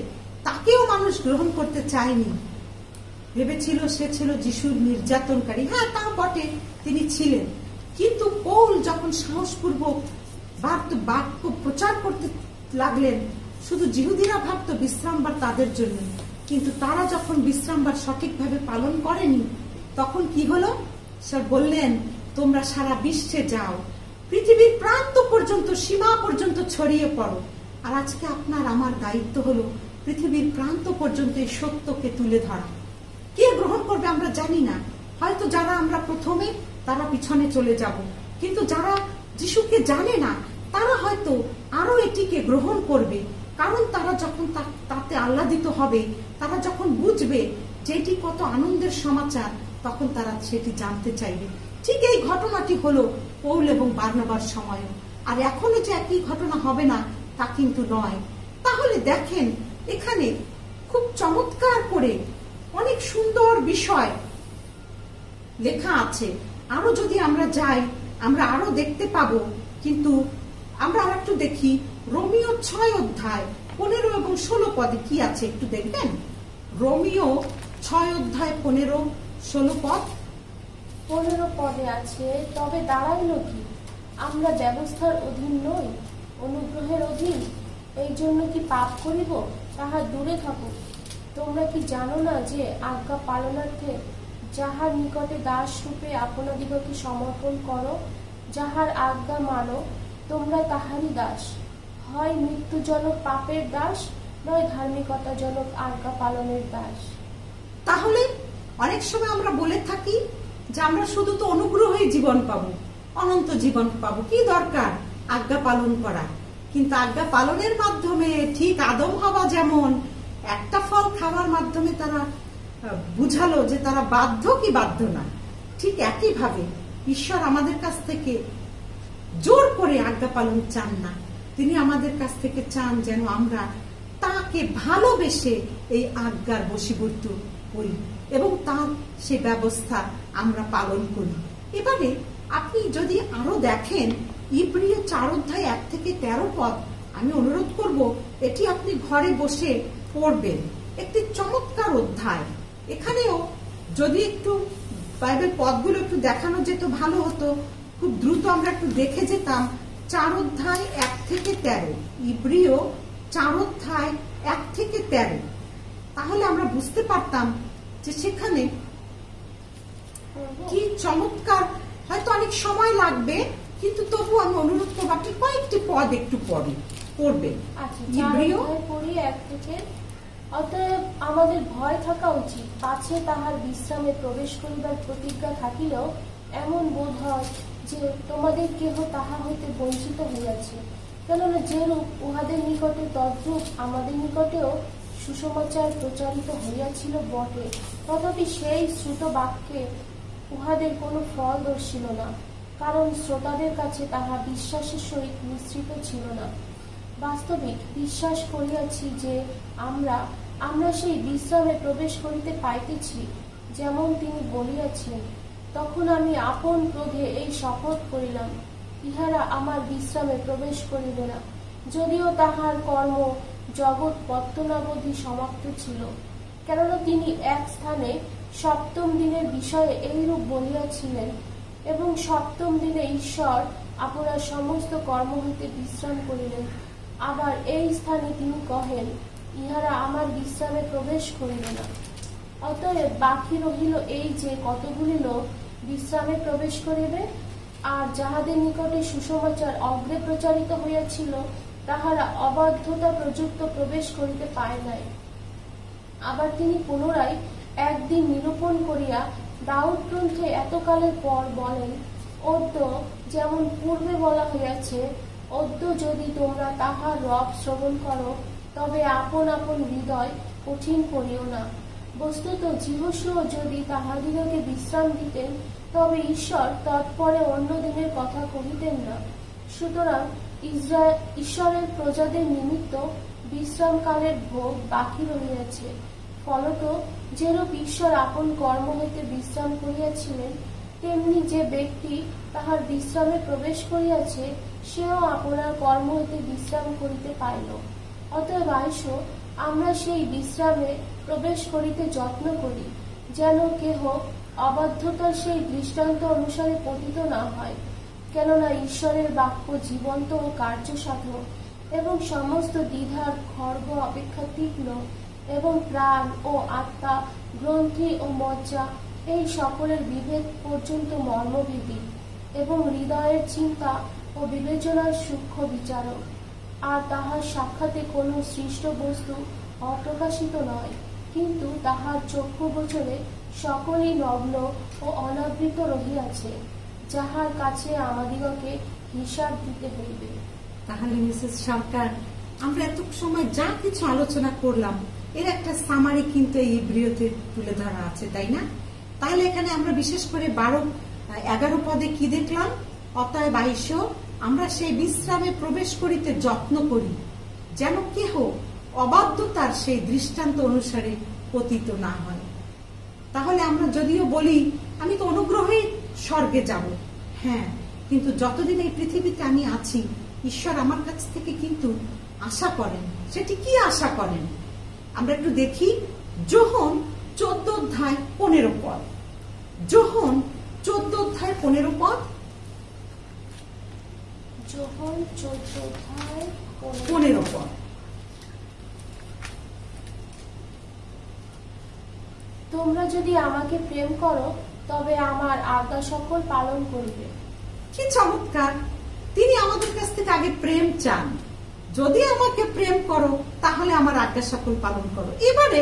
তাকেও মানুষ গ্রহণ করতে চায়নি, ভেবেছিল সে ছিল যিশুর নির্যাতনকারী। হ্যাঁ, তা বটে, তিনি ছিলেন। কিন্তু পৌল যখন সাহসপূর্বক বাক্য প্রচার করতে লাগলেন, শুধু জিহুদীরা ভাবত বিশ্রামবার তাদের জন্য, কিন্তু তারা যখন বিশ্রামবার সঠিকভাবে পালন করেনি, তখন কি হলো? সে বললেন, তোমরা সারা বিশ্বে যাও, পৃথিবীর প্রান্ত পর্যন্ত, সীমা পর্যন্ত ছড়িয়ে পড়ো। আর আজকে আপনার আমার দায়িত্ব হলো পৃথিবীর প্রান্ত পর্যন্ত এই সত্যকে তুলে ধরা। কে গ্রহণ করবে আমরা জানি না, হয়তো যারা আমরা প্রথমে তারা পিছনে চলে যাব, কিন্তু যারা যিশুকে জানে না তারা হয়তো আরো এটিকে গ্রহণ করবে, কারণ তারা যখন তাতে আহ্লাদিত হবে, তারা যখন বুঝবে যে এটি কত আনন্দের সমাচার, তখন তারা সেটি জানতে চাইবে। ঠিক এই ঘটনাটি হলো পৌল এবং বার্নাবার সময়। আর এখনো যে একই ঘটনা হবে না তা কিন্তু নয়। তাহলে দেখেন এখানে খুব চমৎকার করে অনেক সুন্দর বিষয় লেখা আছে। আরো যদি আমরা যাই আমরা আরো দেখতে পাবো, কিন্তু আমরা আর একটু দেখি রোমিও 6 অধ্যায় 15 এবং 16 পদে কি আছে একটু দেখবেন। রোমিও 6 অধ্যায় 15-16 পদ। 15 পদে আছে, তবে দাঁড়াইল কি? আমরা ব্যবস্থার অধীন নই, অনুগ্রহের অধীন। এই জন্য কি পাপ করিব? তাহা দূরে থাকুক। তোমরা কি জানো না যে আজ্ঞা পালনার্থে যাহার নিকটে দাস রূপে আপনাদিগকে সমর্পণ করো, যাহার আজ্ঞা মানো, তোমরা তাহারই দাস, হয় মৃত্যুজনক পাপের দাস, নয় ধার্মিকতাজনক আজ্ঞা পালনের দাস। তাহলে অনেক সময় আমরা বলে থাকি যে আমরা শুধু তো অনুগ্রহে জীবন পাবো, অনন্ত জীবন পাবো, কি দরকার আজ্ঞা পালন করা? কিন্তু আজ্ঞা পালনের মাধ্যমে ঠিক আদম হাওয়া যেমন একটা ফল খাওয়ার মাধ্যমে তারা বুঝালো যে তারা বাধ্য কি বাধ্য না, ঠিক একই ভাবে ঈশ্বর আমাদের কাছ থেকে জোর করে আজ্ঞা পালন চান না। তিনি আমাদের কাছ থেকে চান যেন আমরা তাকে ভালোবেসে এই আজ্ঞার বশীভূত করি এবং তার সে ব্যবস্থা আমরা পালন করি। এবারে আপনি যদি আরো দেখেন ইব্রিয় 4 অধ্যায় 1 থেকে 13 পদ, আমি অনুরোধ করব এটি আপনি ঘরে বসে পড়বেন। একটি চমৎকার অধ্যায়। এখানেও যদি একটু বাইবেল পদগুলো একটু দেখানো যেত ভালো হতো, খুব দ্রুত আমরা একটু দেখে যেতাম। 4 অধ্যায় 1 থেকে 13, ইব্রিয় 4 অধ্যায় 1 থেকে 13, তাহলে আমরা বুঝতে পারতাম যে সেখানে কি চমৎকার। হয়তো অনেক সময় লাগবে, কিন্তু তবু আমি অনুরোধ করবো আপনি কয়েকটি পদ একটু পড়বেন। অতএব আমাদের ভয় থাকা উচিত, পাছে তাহার বিশ্রামে প্রবেশ করিবার প্রতিজ্ঞা থাকিলেও এমন বোধ হয় যে তোমাদের কেহ তাহা হইতে বঞ্চিত হইয়াছে। কেননা যেরূপ উহাদের নিকটে তদ্রূপ আমাদের নিকটেও সুসমাচার প্রচারিত হইয়াছিল বটে, তথাপি সেই শ্রুত বাক্যে উহাদের কোনো ফল দর্শিল না, কারণ শ্রোতাদের কাছে তাহা বিশ্বাসের সহিত মিশ্রিত ছিল না। বাস্তবিক বিশ্বাস করিয়াছি যে আমরা সেই বিশ্রামে প্রবেশ করিতে পাইতেছি, যেমন তিনি বলিয়াছেন, তখন আমি আপন ক্রোধে এই শপথ করিলাম, ইহারা আমার বিশ্রামে প্রবেশ করিবে না, যদিও তাহার কর্ম জগৎ পত্তনাবধি সমাপ্ত ছিল। কেননা তিনি এক স্থানে 7ম দিনের বিষয়ে এইরূপ বলিয়াছিলেন, এবং 7ম দিনে ঈশ্বর আপনার সমস্ত কর্ম হইতে বিশ্রাম করিলেন। আবার এই স্থানে তিনি কহেন, ইহারা আমার বিশ্রামে প্রবেশ করিবে না। অতএব বাকি রহিল এই যে কতগুলি লোক বিশ্রামে প্রবেশ করিবে, আর যাহাদের নিকটে সুসমাচার অগ্রে প্রচারিত হইয়াছিল তাহারা অবাধ্যতা প্রযুক্ত প্রবেশ করিতে পায় নাই। আবার তিনি পুনরায় একদিন নিরূপণ করিয়া দাউদ গ্রন্থে এতকালের পর বলেন, অদ্য যেমন পূর্বে বলা হইয়াছে, অদ্য যদি তোমরা তাহার রব শ্রবণ করো, তবে আপন আপন হৃদয় কঠিন করিও না। বস্তুত যিহোশূয়া যদি তাহাদিগকে বিশ্রাম দিতেন, তবে ঈশ্বর তৎপরে অন্য দিনের কথা কহিতেন না। সুতরাং ঈশ্বরের প্রজাদের নিমিত্ত বিশ্রামকালের ভোগ বাকি রহিয়াছে। ফলত যেরূপ ঈশ্বর আপন কর্ম হইতে বিশ্রাম করিয়াছিলেন, তেমনি যে ব্যক্তি তাহার বিশ্রামে প্রবেশ করিয়াছে, সেও আপনার কর্ম হইতে বিশ্রাম করিতে পাইল। অতএব আইসো, আমরা সেই বিশ্রামে প্রবেশ করিতে যত্ন করি, যেন কেহ অবাধ্যতার সেই দৃষ্টান্ত অনুসারে পতিত না হয়। কেননা ঈশ্বরের বাক্য জীবন্ত ও কার্যসাধক, এবং সমস্ত দ্বিধার খড়গ অপেক্ষা তীক্ষ্ণ, এবং প্রাণ ও আত্মা, গ্রন্থি ও মজ্জা এই সকলের বিভেদ পর্যন্ত মর্মভেদী, এবং হৃদয়ের চিন্তা ও বিবেচনার সূক্ষ্ম বিচারক। আর তাহার সাক্ষাতে কোনো সৃষ্ট বস্তু অপ্রকাশিত নয়, কিন্তু তাহার চক্ষু গোচরে সকলই নগ্ন ও অনাবৃত রহিয়াছে, যাহার কাছে আমাদিগকে হিসাব দিতে হইবে। তাহলে মিসেস সরকার, আমরা এত সময় যা কিছু আলোচনা করলাম এর একটা সামারি কিন্তু এই ইব্রিয়তে তুলে ধরা আছে, তাই না? তাহলে এখানে আমরা বিশেষ করে 11 পদে কি দেখলাম? অতএব আইসো, আমরা সেই বিশ্রামে প্রবেশ করিতে যত্ন করি, যেন কেহ অবাধ্যতার সেই দৃষ্টান্ত অনুসারে পতিত না হয়। তাহলে আমরা যদিও বলি আমি তো অনুগ্রহে স্বর্গে যাব, হ্যাঁ, কিন্তু যতদিন এই পৃথিবীতে আমি আছি ঈশ্বর আমার কাছ থেকে কিন্তু আশা করেন। সেটি কি আশা করেন? আমরা একটু দেখি। যোহন 14 অধ্যায় 15 পদ। যোহন 14 অধ্যায় 15 পদ। যোহন 14 অধ্যায় 15 পদ। তোমরা যদি আমাকে প্রেম করো, তবে আমার আজ্ঞা সকল পালন করিবে। কি চমৎকার! তিনি আমাদের কাছ থেকে আগে প্রেম চান। যদি আমাকে প্রেম করো, তাহলে আমার আজ্ঞা সকল পালন করো। এবারে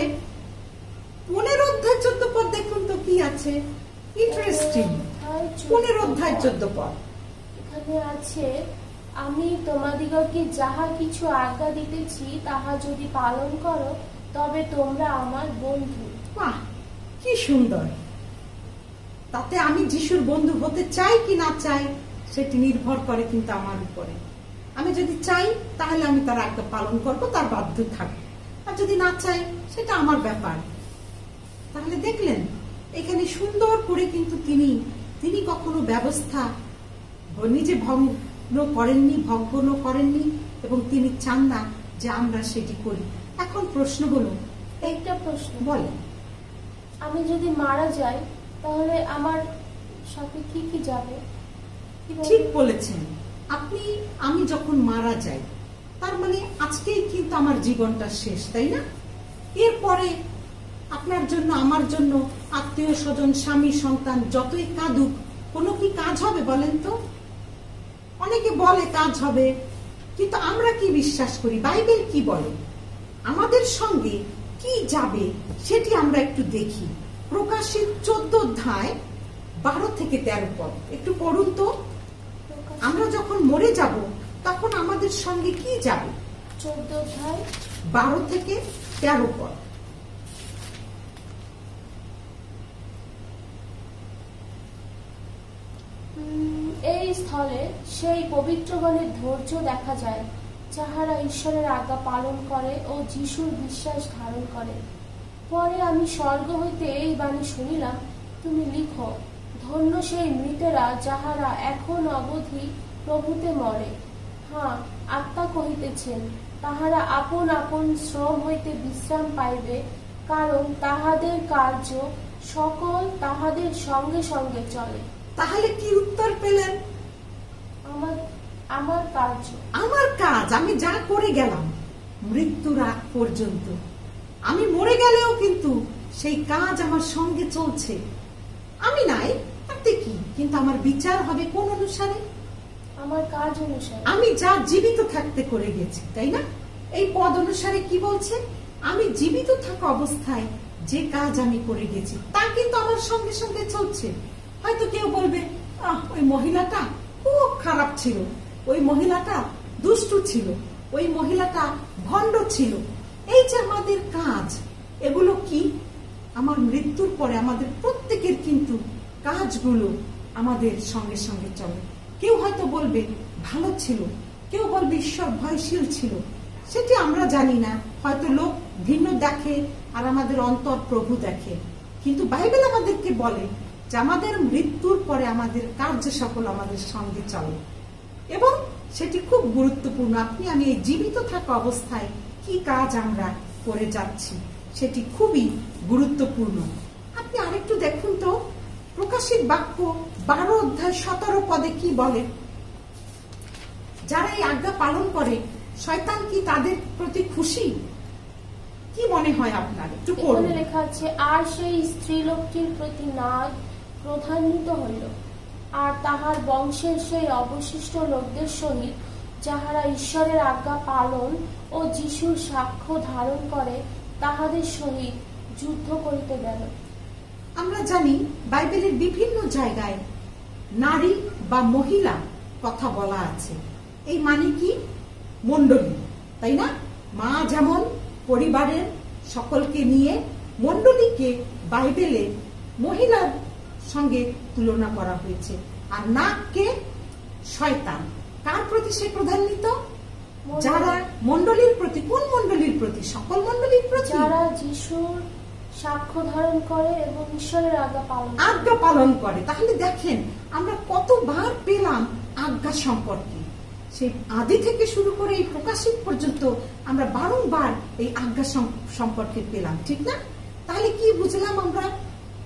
15 অধ্যায় 14 পদ দেখুন তো কি আছে। ইন্টারেস্টিং। 15 অধ্যায় 14 পদ। এখানে আছে, আমি তোমাদিগকে যাহা কিছু আজ্ঞা দিতেছি তাহা যদি পালন করো, তবে তোমরা আমার বন্ধু। বাহ, কি সুন্দর! তাতে আমি যিশুর বন্ধু হতে চাই কি না চাই সেটি নির্ভর করে কিন্তু আমার উপরে। আমি যদি চাই তাহলে আমি তার আজ্ঞা পালন করব, তার বাধ্য থাকবো। আর যদি না চাই সেটা আমার ব্যাপার। তাহলে দেখলেন এখানে সুন্দর করে কিন্তু তিনি কখনো ব্যবস্থা নিজে ভগ্ন করেননি এবং তিনি চান না যে আমরা সেটি করি। এখন প্রশ্ন হলো, একটা প্রশ্ন বলেন, আমি যদি মারা যাই তাহলে আমার সাথে কি কি যাবে? ঠিক বলেছেন আপনি। আমি যখন মারা যাই তার মানে আজকেই কিন্তু আমার জীবনটা শেষ, তাই না? এরপরে আপনার জন্য আমার জন্য আত্মীয় স্বজন স্বামী সন্তান যতই কাঁদুক, কোনো কি কাজ হবে বলেন তো? অনেকে বলে কাজ হবে, কিন্তু আমরা কি বিশ্বাস করি? বাইবেল কি বলে? আমাদের সঙ্গে কি যাবে সেটি আমরা একটু দেখি। প্রকাশিত 14 অধ্যায় 12 থেকে 13 পদ একটু পড়ুন তো। আমরা যখন মরে যাব তখন আমাদের সঙ্গে কি যাবে? 14 অধ্যায় 12 থেকে 13 পদ। এই স্থলে সেই পবিত্রগণের ধৈর্য দেখা যায়, যাহারা ঈশ্বরের আজ্ঞা পালন করে ও যিশুর বিশ্বাস ধারণ করে। পরে আমি স্বর্গ হইতে এই বাণী শুনিলাম, তুমি লিখো, ধন্য সেই মৃতেরা যাহারা এখন অবধি প্রভুতে মরে। হ্যাঁ, আত্মা কহিতেছেন, তাহারা আপন আপন শ্রম হইতে বিশ্রাম পাইবে, কারণ তাহাদের কার্য সকল তাহাদের সঙ্গে সঙ্গে চলে। তাহলে কি উত্তর পেলেন? আমার কার্য, আমার কাজ, আমি যা করে গেলাম মৃত্যুর আগ পর্যন্ত, আমি মরে গেলেও কিন্তু সেই কাজ আমার সঙ্গে চলছে। আমি নাই তাতে কি, কিন্তু আমার বিচার হবে কোন অনুসারে? আমার কাজ অনুসারে। আমি যা জীবিত থাকতে করে গেছি, তাই না? এই পদ অনুসারে কি বলছে? আমি জীবিত থাকা অবস্থায় যে কাজ আমি করে গেছি তা কিন্তু আমার সঙ্গে সঙ্গে চলছে। হয়তো কেউ বলবে, ওই মহিলাটা খুব খারাপ ছিল, ওই মহিলাটা দুষ্টু ছিল, ওই মহিলাটা ভণ্ড ছিল। এই যে আমাদের কাজ, এগুলো কি আমার মৃত্যুর পরে আমাদের প্রত্যেকের কিন্তু কাজগুলো আমাদের সঙ্গে সঙ্গে চলে। কেউ হয়তো বলবে ভালো ছিল, কেউ বলবে ঈশ্বর ভয়শীল ছিল, সেটি আমরা জানি না। হয়তো লোক ভিন্ন দেখে আর আমাদের অন্তর প্রভু দেখে। কিন্তু বাইবেল আমাদেরকে বলে যে আমাদের মৃত্যুর পরে আমাদের কার্য সকল আমাদের সঙ্গে চলে, এবং সেটি খুব গুরুত্বপূর্ণ। আপনি আমি এই জীবিত থাকা অবস্থায় কি কাজ আমরা করে যাচ্ছি সেটি খুবই গুরুত্বপূর্ণ। আপনি আরেকটু দেখুন তো, প্রকাশিত বাক্য 12 অধ্যায় 17 পদে কি বলে? যারা এই আজ্ঞা পালন করে, শয়তান কি তাদের প্রতি খুশি? কি মনে হয় আপনার? একটু পড়ুন। লেখা আছে, আর সেই স্ত্রীলোকটির প্রতি নাগ প্রধান্বিত হইল, আর তাহার বংশের সেই অবশিষ্ট লোকদের সহিত যাহারা ঈশ্বরের আজ্ঞা পালন ও যিশুর সাক্ষ্য ধারণ করে, তাহাদের সহিত যুদ্ধ করিতে গেল। আমরা জানি বাইবেলের বিভিন্ন জায়গায় নারী বা মহিলা কথা বলা আছে। এই মানে কি? মণ্ডলী, তাই না? মা যেমন পরিবারের সকলকে নিয়ে, মণ্ডলীকে বাইবেলে মহিলার সঙ্গে তুলনা করা হয়েছে। আর নাগকে শয়তান। কার প্রতি সে প্রধান্বিত? যারা মণ্ডলীর প্রতি। কোন মণ্ডলীর প্রতি? সকল মণ্ডলীর প্রতি, যারা যিশুর সাক্ষ্য ধারণ করে এবং ঈশ্বরের আজ্ঞা পালন করে। তাহলে দেখেন আমরা কতবার পেলাম আজ্ঞা সম্পর্কে। সেই আদি থেকে শুরু করে এই প্রকাশিত পর্যন্ত আমরা বারংবার এই আজ্ঞা সম্পর্কে পেলাম, ঠিক না? তাহলে কি বুঝলাম আমরা?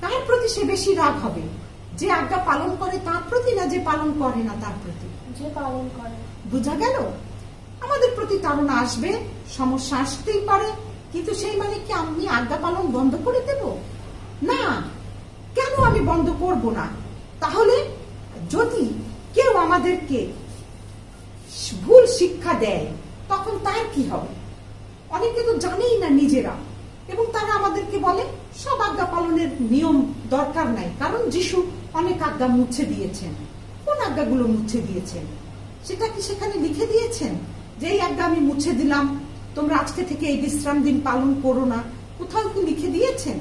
কার প্রতি সে বেশি রাগ হবে? যে আজ্ঞা পালন করে তার প্রতি, না যে পালন করে না তার প্রতি? যে পালন করে। বুঝা গেল? আমাদের প্রতি তাড়না আসবে, সমস্যা আসতেই পারে, কিন্তু সেই মানে কি আমি আজ্ঞা পালন বন্ধ করে দেব? না। কেন আমি বন্ধ করব না? তাহলে যদি কেউ আমাদেরকে ভুল শিক্ষা দেয় তখন তার কি হবে? অনেকে তো জানেই না নিজেরা, এবং তারা আমাদেরকে বলে সব আজ্ঞা পালনের নিয়ম দরকার নাই, কারণ যিশু অনেক আজ্ঞা মুছে দিয়েছেন। কোন আজ্ঞাগুলো মুছে দিয়েছেন? সেটা কি সেখানে লিখে দিয়েছেন যে এই আজ্ঞা আমি মুছে দিলাম, তোমরা আজকে থেকে এই বিশ্রাম দিন পালন করো না? কোথাও কি লিখে দিয়েছেন?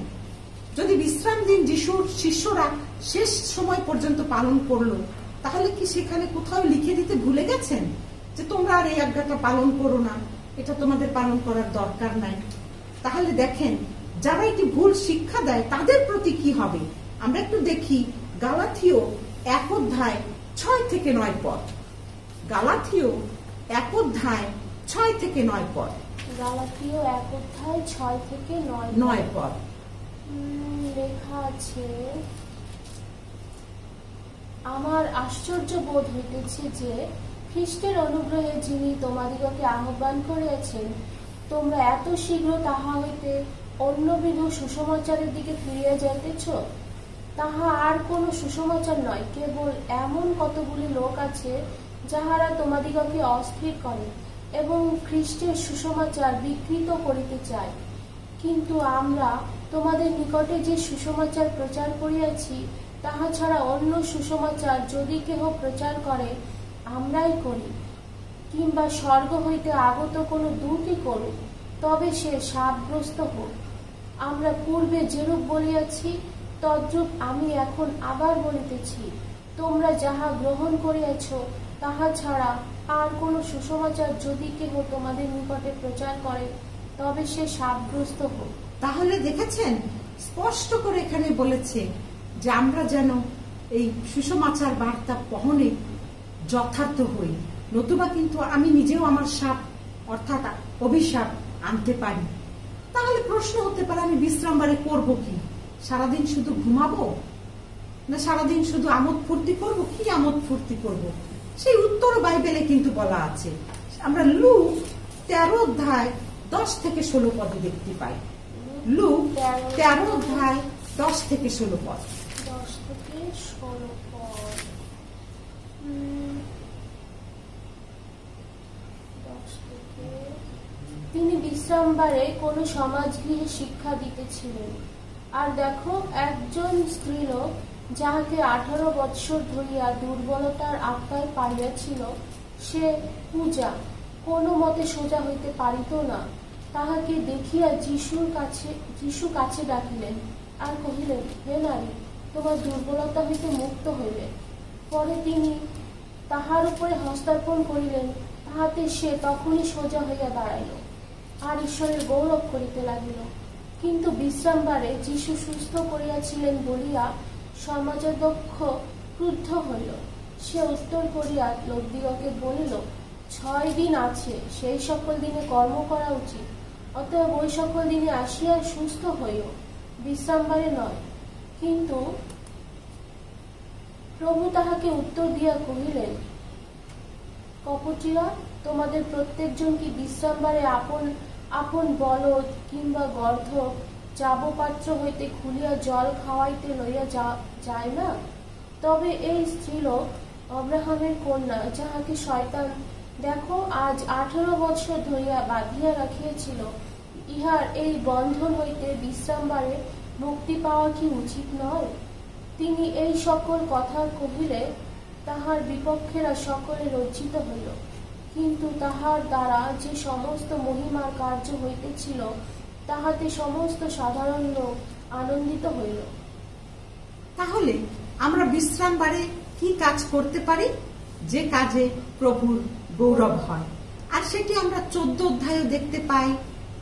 যদি বিশ্রাম দিন যিশুর শিষ্যরা শেষ সময় পর্যন্ত পালন করলো, তাহলে কি সেখানে কোথাও লিখে দিতে ভুলে গেছেন যে তোমরা আর এই আজ্ঞাটা পালন করো না, এটা তোমাদের পালন করার দরকার নাই? তাহলে দেখেন যারা এটি ভুল শিক্ষা দেয় তাদের প্রতি কি হবে? আমরা একটু দেখি গালাথীয় 1 অধ্যায় 6 থেকে 9 পদ। গালাথীয় 1 অধ্যায় 6 থেকে 9 পদ। গালাথীয় 1 অধ্যায় 6 থেকে 9 পদ লেখা আছে, আমার আশ্চর্য বোধ হইতেছে যে খ্রিস্টের অনুগ্রহে যিনি তোমাদিগকে আহ্বান করিয়াছেন, তোমরা এত শীঘ্র তাহা হইতে অন্যবিধ সুসমাচারের দিকে ফিরিয়া যাইতেছ। তাহা আর কোন সুসমাচার নয়, কেবল এমন কতগুলি লোক আছে যাহারা তোমাদিগকে অস্থির করে এবং খ্রিস্টের সুসমাচার বিকৃত করিতে চায়। কিন্তু আমরা তোমাদের নিকটে যে সুসমাচার প্রচার করিয়াছি, তাহা ছাড়া অন্য সুসমাচার যদি কেহ প্রচার করে, আমরাই করি, কিংবা স্বর্গ হইতে আগত কোনো দূতই করুক, তবে সে শাপগ্রস্ত হোক। আমরা পূর্বে যেরূপ বলিয়াছি, তদ্রূপ আমি এখন আবার বলিতেছি, তোমরা যাহা গ্রহণ করিয়াছ, তাহা ছাড়া আর কোন সুসমাচার যদি কেহ তোমাদের নিকটে প্রচার করে, তবে সে শাপগ্রস্ত হোক। তাহলে দেখেছেন, স্পষ্ট করে এখানে বলেছে যে আমরা যেন এই সুসমাচার বার্তা বহনে যথার্থ হই, নতুবা কিন্তু আমি নিজেও আমার শাপ অর্থাৎ অভিশাপ আনতে পারি। তাহলে প্রশ্ন হতে পারে, আমি বিশ্রামবারে করব কি? সারাদিন শুধু ঘুমাবো, না সারাদিন শুধু আমোদ ফুর্তি করব? কি আমোদ ফুর্তি করব? সেই উত্তর বাইবেলে কিন্তু বলা আছে। আমরা লুক 13 অধ্যায় 10 থেকে 16 পদে দেখতে পাই। লুক 13 অধ্যায় 10 থেকে 16 পদ। 10 থেকে 16 পদ। 10 থেকে। তিনি বিশ্রামবারে কোন সমাজগৃহে শিক্ষা দিতেছিলেন। আর দেখো, একজন স্ত্রীলোক, যাহাকে 18 বৎসর ধরিয়া দুর্বলতার আক্রায় পাইয়াছিল, সে পূজা কোনো মতে সোজা হইতে পারিত না, তাহাকে দেখিয়া যিশু কাছে ডাকিলেন আর কহিলেন, হে নারী, তোমার দুর্বলতা হইতে মুক্ত হইবে। পরে তিনি তাহার উপরে হস্তার্পণ করিলেন, তাহাতে সে তখনই সোজা হইয়া দাঁড়াইল আর ঈশ্বরের গৌরব করিতে লাগিল। কিন্তু বিশ্রামবারে যিশু সুস্থ করিয়াছিলেন বলিয়া সমাজদক্ষ ক্রুদ্ধ হইল। সে উত্তর করিয়া লোকদিগকে বলিল, 6 দিন আছে, সেই সকল দিনে কর্ম করা উচিত, অতএব ওই সকল দিনে আসিয়া সুস্থ হইও, বিশ্রামবারে নয়। কিন্তু প্রভু তাহাকে উত্তর দিয়া কহিলেন, কপটীরা, তোমাদের প্রত্যেকজন কি বিশ্রামবারে আপন আপন বলদ কিংবা গর্ধব জাবপাত্র হইতে খুলিয়া জল খাওয়াইতে লইয়া যায় না? তবে এই স্ত্রীলোক অব্রাহামের কন্যা, যাহাকে শয়তান দেখো আজ 18 বৎসর ধরিয়া বাঁধিয়া রাখিয়াছিল, ইহার এই বন্ধন হইতে বিশ্রামবারে মুক্তি পাওয়া কি উচিত নয়? তিনি এই সকল কথা কহিলে তাহার বিপক্ষেরা সকলে লজ্জিত হইল, কিন্তু তাহার দ্বারা যে সমস্ত মহিমার কার্য হইতেছিল, তাহাতে সমস্ত সাধারণ লোক আনন্দিত হইল। তাহলে আমরা বিশ্রামবারে কি কাজ করতে পারি? যে কাজে প্রভুর গৌরব হয়। আর সেটি আমরা 14 অধ্যায়ে দেখতে পাই।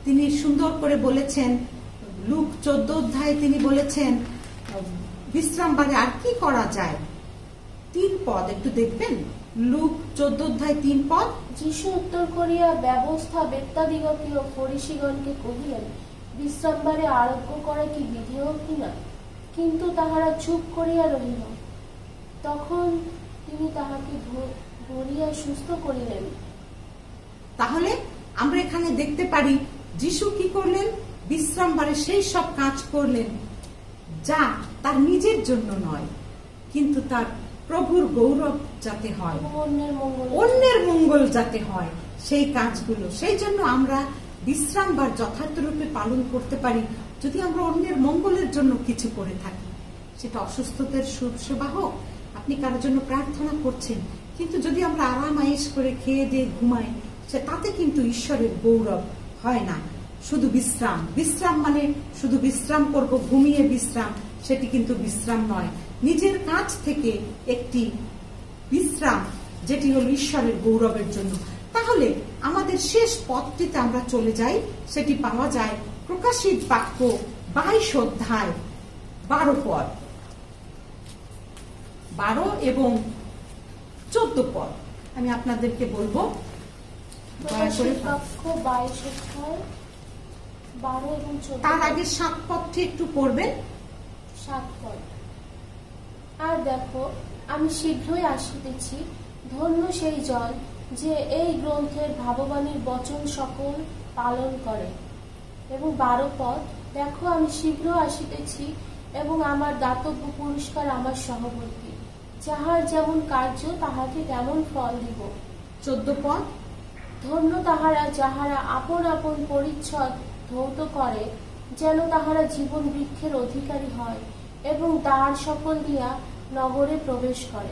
তিনি সুন্দর করে বলেছেন, লুক 14 অধ্যায়ে তিনি বলেছেন বিশ্রামবারে আর কি করা যায়। 3 পদ একটু দেখবেন, লুক 14 অধ্যায় 3 পদ। যিশু উত্তর করিয়া ব্যবস্থা বেত্তাদিগকে ও ফরিসীগণকে কহিলেন, বিশ্রামবারে আরোগ্য করা কি বিধেয় কিনা? কিন্তু তাহারা চুপ করিয়া রহিল। তখন তিনি তাহাকে ধরিয়া সুস্থ করিলেন। তাহলে আমরা এখানে দেখতে পারি যিশু কি করলেন? বিশ্রামবারে সেই সব কাজ করলেন যা তার নিজের জন্য নয়, কিন্তু তার প্রভুর গৌরব যাতে হয়, অন্যের মঙ্গল যাতে হয়, সেই কাজগুলো। সেই জন্য আমরা বিশ্রামবার যথার্থ রূপে পালন করতে পারি যদি আমরা অন্যের মঙ্গলের জন্য কিছু করে থাকি। সেটা অসুস্থতার সেবা হোক, আপনি কারোর জন্য প্রার্থনা করছেন, কিন্তু যদি আমরা আরাম আয়েশ করে খেয়ে দিয়ে ঘুমাই, সে তাতে কিন্তু ঈশ্বরের গৌরব হয় না। শুধু বিশ্রাম, বিশ্রাম মানে শুধু বিশ্রাম করব, ঘুমিয়ে বিশ্রাম, সেটি কিন্তু বিশ্রাম নয়। নিজের কাজ থেকে একটি বিশ্রাম, যেটি হল ঈশ্বরের গৌরবের জন্য। তাহলে আমাদের শেষ পদটিতে আমরা চলে যাই, সেটি পাওয়া যায় প্রকাশিত বাক্য 22 অধ্যায় 12 পদ, 12 এবং 14 পদ। আমি আপনাদেরকে বলবো, তার আগে 7 পদটি একটু পড়বেন। 7 পদ। আর দেখো, আমি শীঘ্রই আসিতেছি, ধন্য সেই জন যে এই গ্রন্থের ভাববাণীর বচন সকল পালন করে। এবং 12 পদ, দেখো আমি শীঘ্র আসিতেছি এবং আমার দাতব্য পুরস্কার আমার সহবর্তী, যাহার যেমন কার্য তাহাকে তেমন ফল দিব। 14 পদ, ধন্য তাহারা যাহারা আপন আপন পরিচ্ছদ ধৌত করে, যেন তাহারা জীবন বৃক্ষের অধিকারী হয় এবং দ্বার সকল দিয়া নগরে প্রবেশ করে।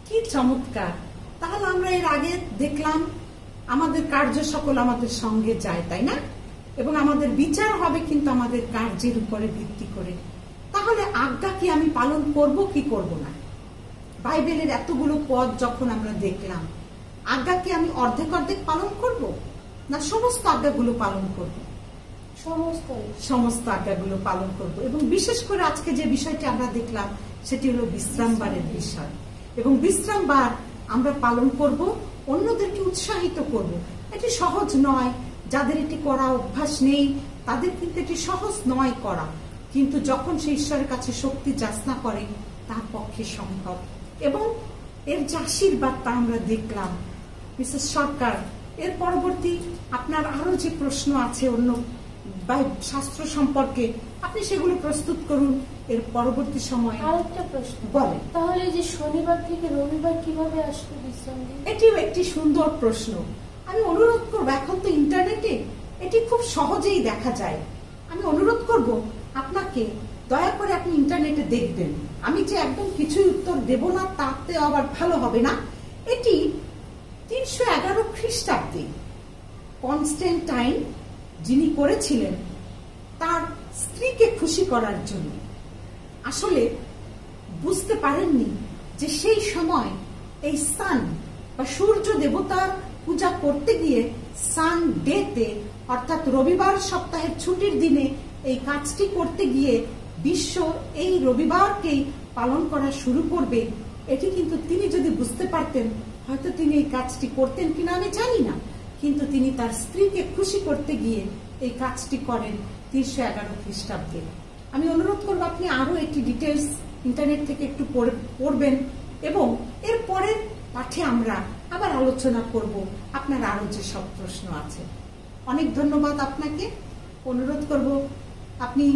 কি চমৎকার! তাহলে আমরা এর আগে দেখলাম আমাদের কার্য সকল আমাদের সঙ্গে যায়, তাই না? এবং আমাদের বিচার হবে কিন্তু আমাদের কার্যের উপরে ভিত্তি করে। তাহলে আজ্ঞা কি আমি পালন করব কি করব না? বাইবেলের এতগুলো পদ যখন আমরা দেখলাম, আজ্ঞা কি আমি অর্ধেক অর্ধেক পালন করব না সমস্ত আজ্ঞাগুলো পালন করব? সমস্ত আজ্ঞাগুলো পালন করব। এবং বিশেষ করে আজকে যে বিষয়টি আমরা দেখলাম সেটি হলো বিশ্রামবারের বিষয়। এবং বিশ্রামবার আমরা পালন করব, অন্যদেরকে উৎসাহিত করব। এটি সহজ নয়, যাদের এটি করা অভ্যাস নেই তাদের কিন্তু এটি সহজ নয় করা, কিন্তু যখন সে ঈশ্বরের কাছে শক্তি যাচনা করে তার পক্ষে সম্ভব। এবং এর যে আশীর্বাদ তা আমরা দেখলাম। মিসেস সরকার, এর পরবর্তী আপনার আরো যে প্রশ্ন আছে অন্য শাস্ত্র সম্পর্কে, আপনি সেগুলো প্রস্তুত করুন। এর পরবর্তী সময় আরেকটা প্রশ্ন বলেন, তাহলে যে শনিবার থেকে রবিবার কিভাবে আসবে বিশ্রাম দিন? এটিও একটি সুন্দর প্রশ্ন। আমি অনুরোধ করব, এখন তো ইন্টারনেটে এটি খুব সহজেই দেখা যায়। আমি অনুরোধ করব আপনাকে, দয়া করে আপনি ইন্টারনেটে দেখবেন। আমি যে একদম কিছুই উত্তর দেব না তাতে আবার ভালো হবে না। এটি 311 খ্রিস্টাব্দে কনস্ট্যান্টাইন যিনি করেছিলেন তার স্ত্রীকে খুশি করার জন্য। আসলে বুঝতে পারেননি যে সেই সময় এই সান বা সূর্য দেবতার পূজা করতে গিয়ে সানডেতে, অর্থাৎ রবিবার সপ্তাহের ছুটির দিনে এই কাজটি করতে গিয়ে বিশ্ব এই রবিবারকেই পালন করা শুরু করবে। এটি কিন্তু তিনি যদি বুঝতে পারতেন হয়তো তিনি এই কাজটি করতেন কিনা আমি জানি না, কিন্তু তিনি তার স্ত্রীকে খুশি করতে গিয়ে এই কাজটি করেন 311 খ্রিস্টাব্দে। আমি অনুরোধ করবো আপনি আরো একটি ডিটেলস ইন্টারনেট থেকে একটু পড়বেন এবং এর পরের পাঠে আমরা আবার আলোচনা করব আপনার আরো যে সব প্রশ্ন আছে। অনেক ধন্যবাদ আপনাকে। অনুরোধ করব আপনি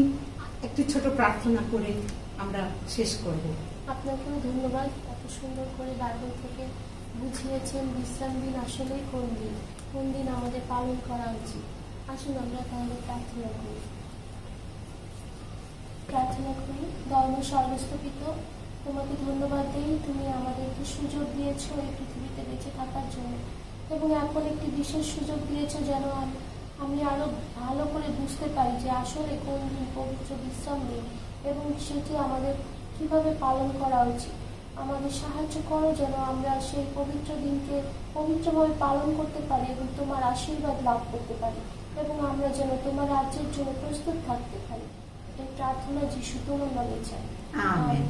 একটি ছোট প্রার্থনা করে আমরা শেষ করব। আপনাকেও ধন্যবাদ, এত সুন্দর করে বাইবেল থেকে বুঝিয়েছেন বিশ্রাম দিন আসলে কোন দিন আমাদের পালন করা উচিত। আসুন আমরা তাহলে প্রার্থনা করি। ধর্ম সর্বস্থপিত, তোমাকে ধন্যবাদ দিই, তুমি আমাদেরকে সুযোগ দিয়েছো এই পৃথিবীতে বেঁচে থাকার জন্য এবং এখন একটি বিশেষ সুযোগ দিয়েছো যেন আমি আরো ভালো করে বুঝতে পারি যে আসলে কোন দিন পবিত্র বিশ্রাম দিন এবং সেটি আমাদের কিভাবে পালন করা উচিত। আমাদের সাহায্য করো যেন আমরা সেই পবিত্র দিনকে পবিত্রভাবে পালন করতে পারি এবং তোমার আশীর্বাদ লাভ করতে পারি এবং আমরা যেন তোমার রাজ্যের জন্য প্রস্তুত থাকতে পারি। এই প্রার্থনা যিশু তোমার নামে চাই। আমেন।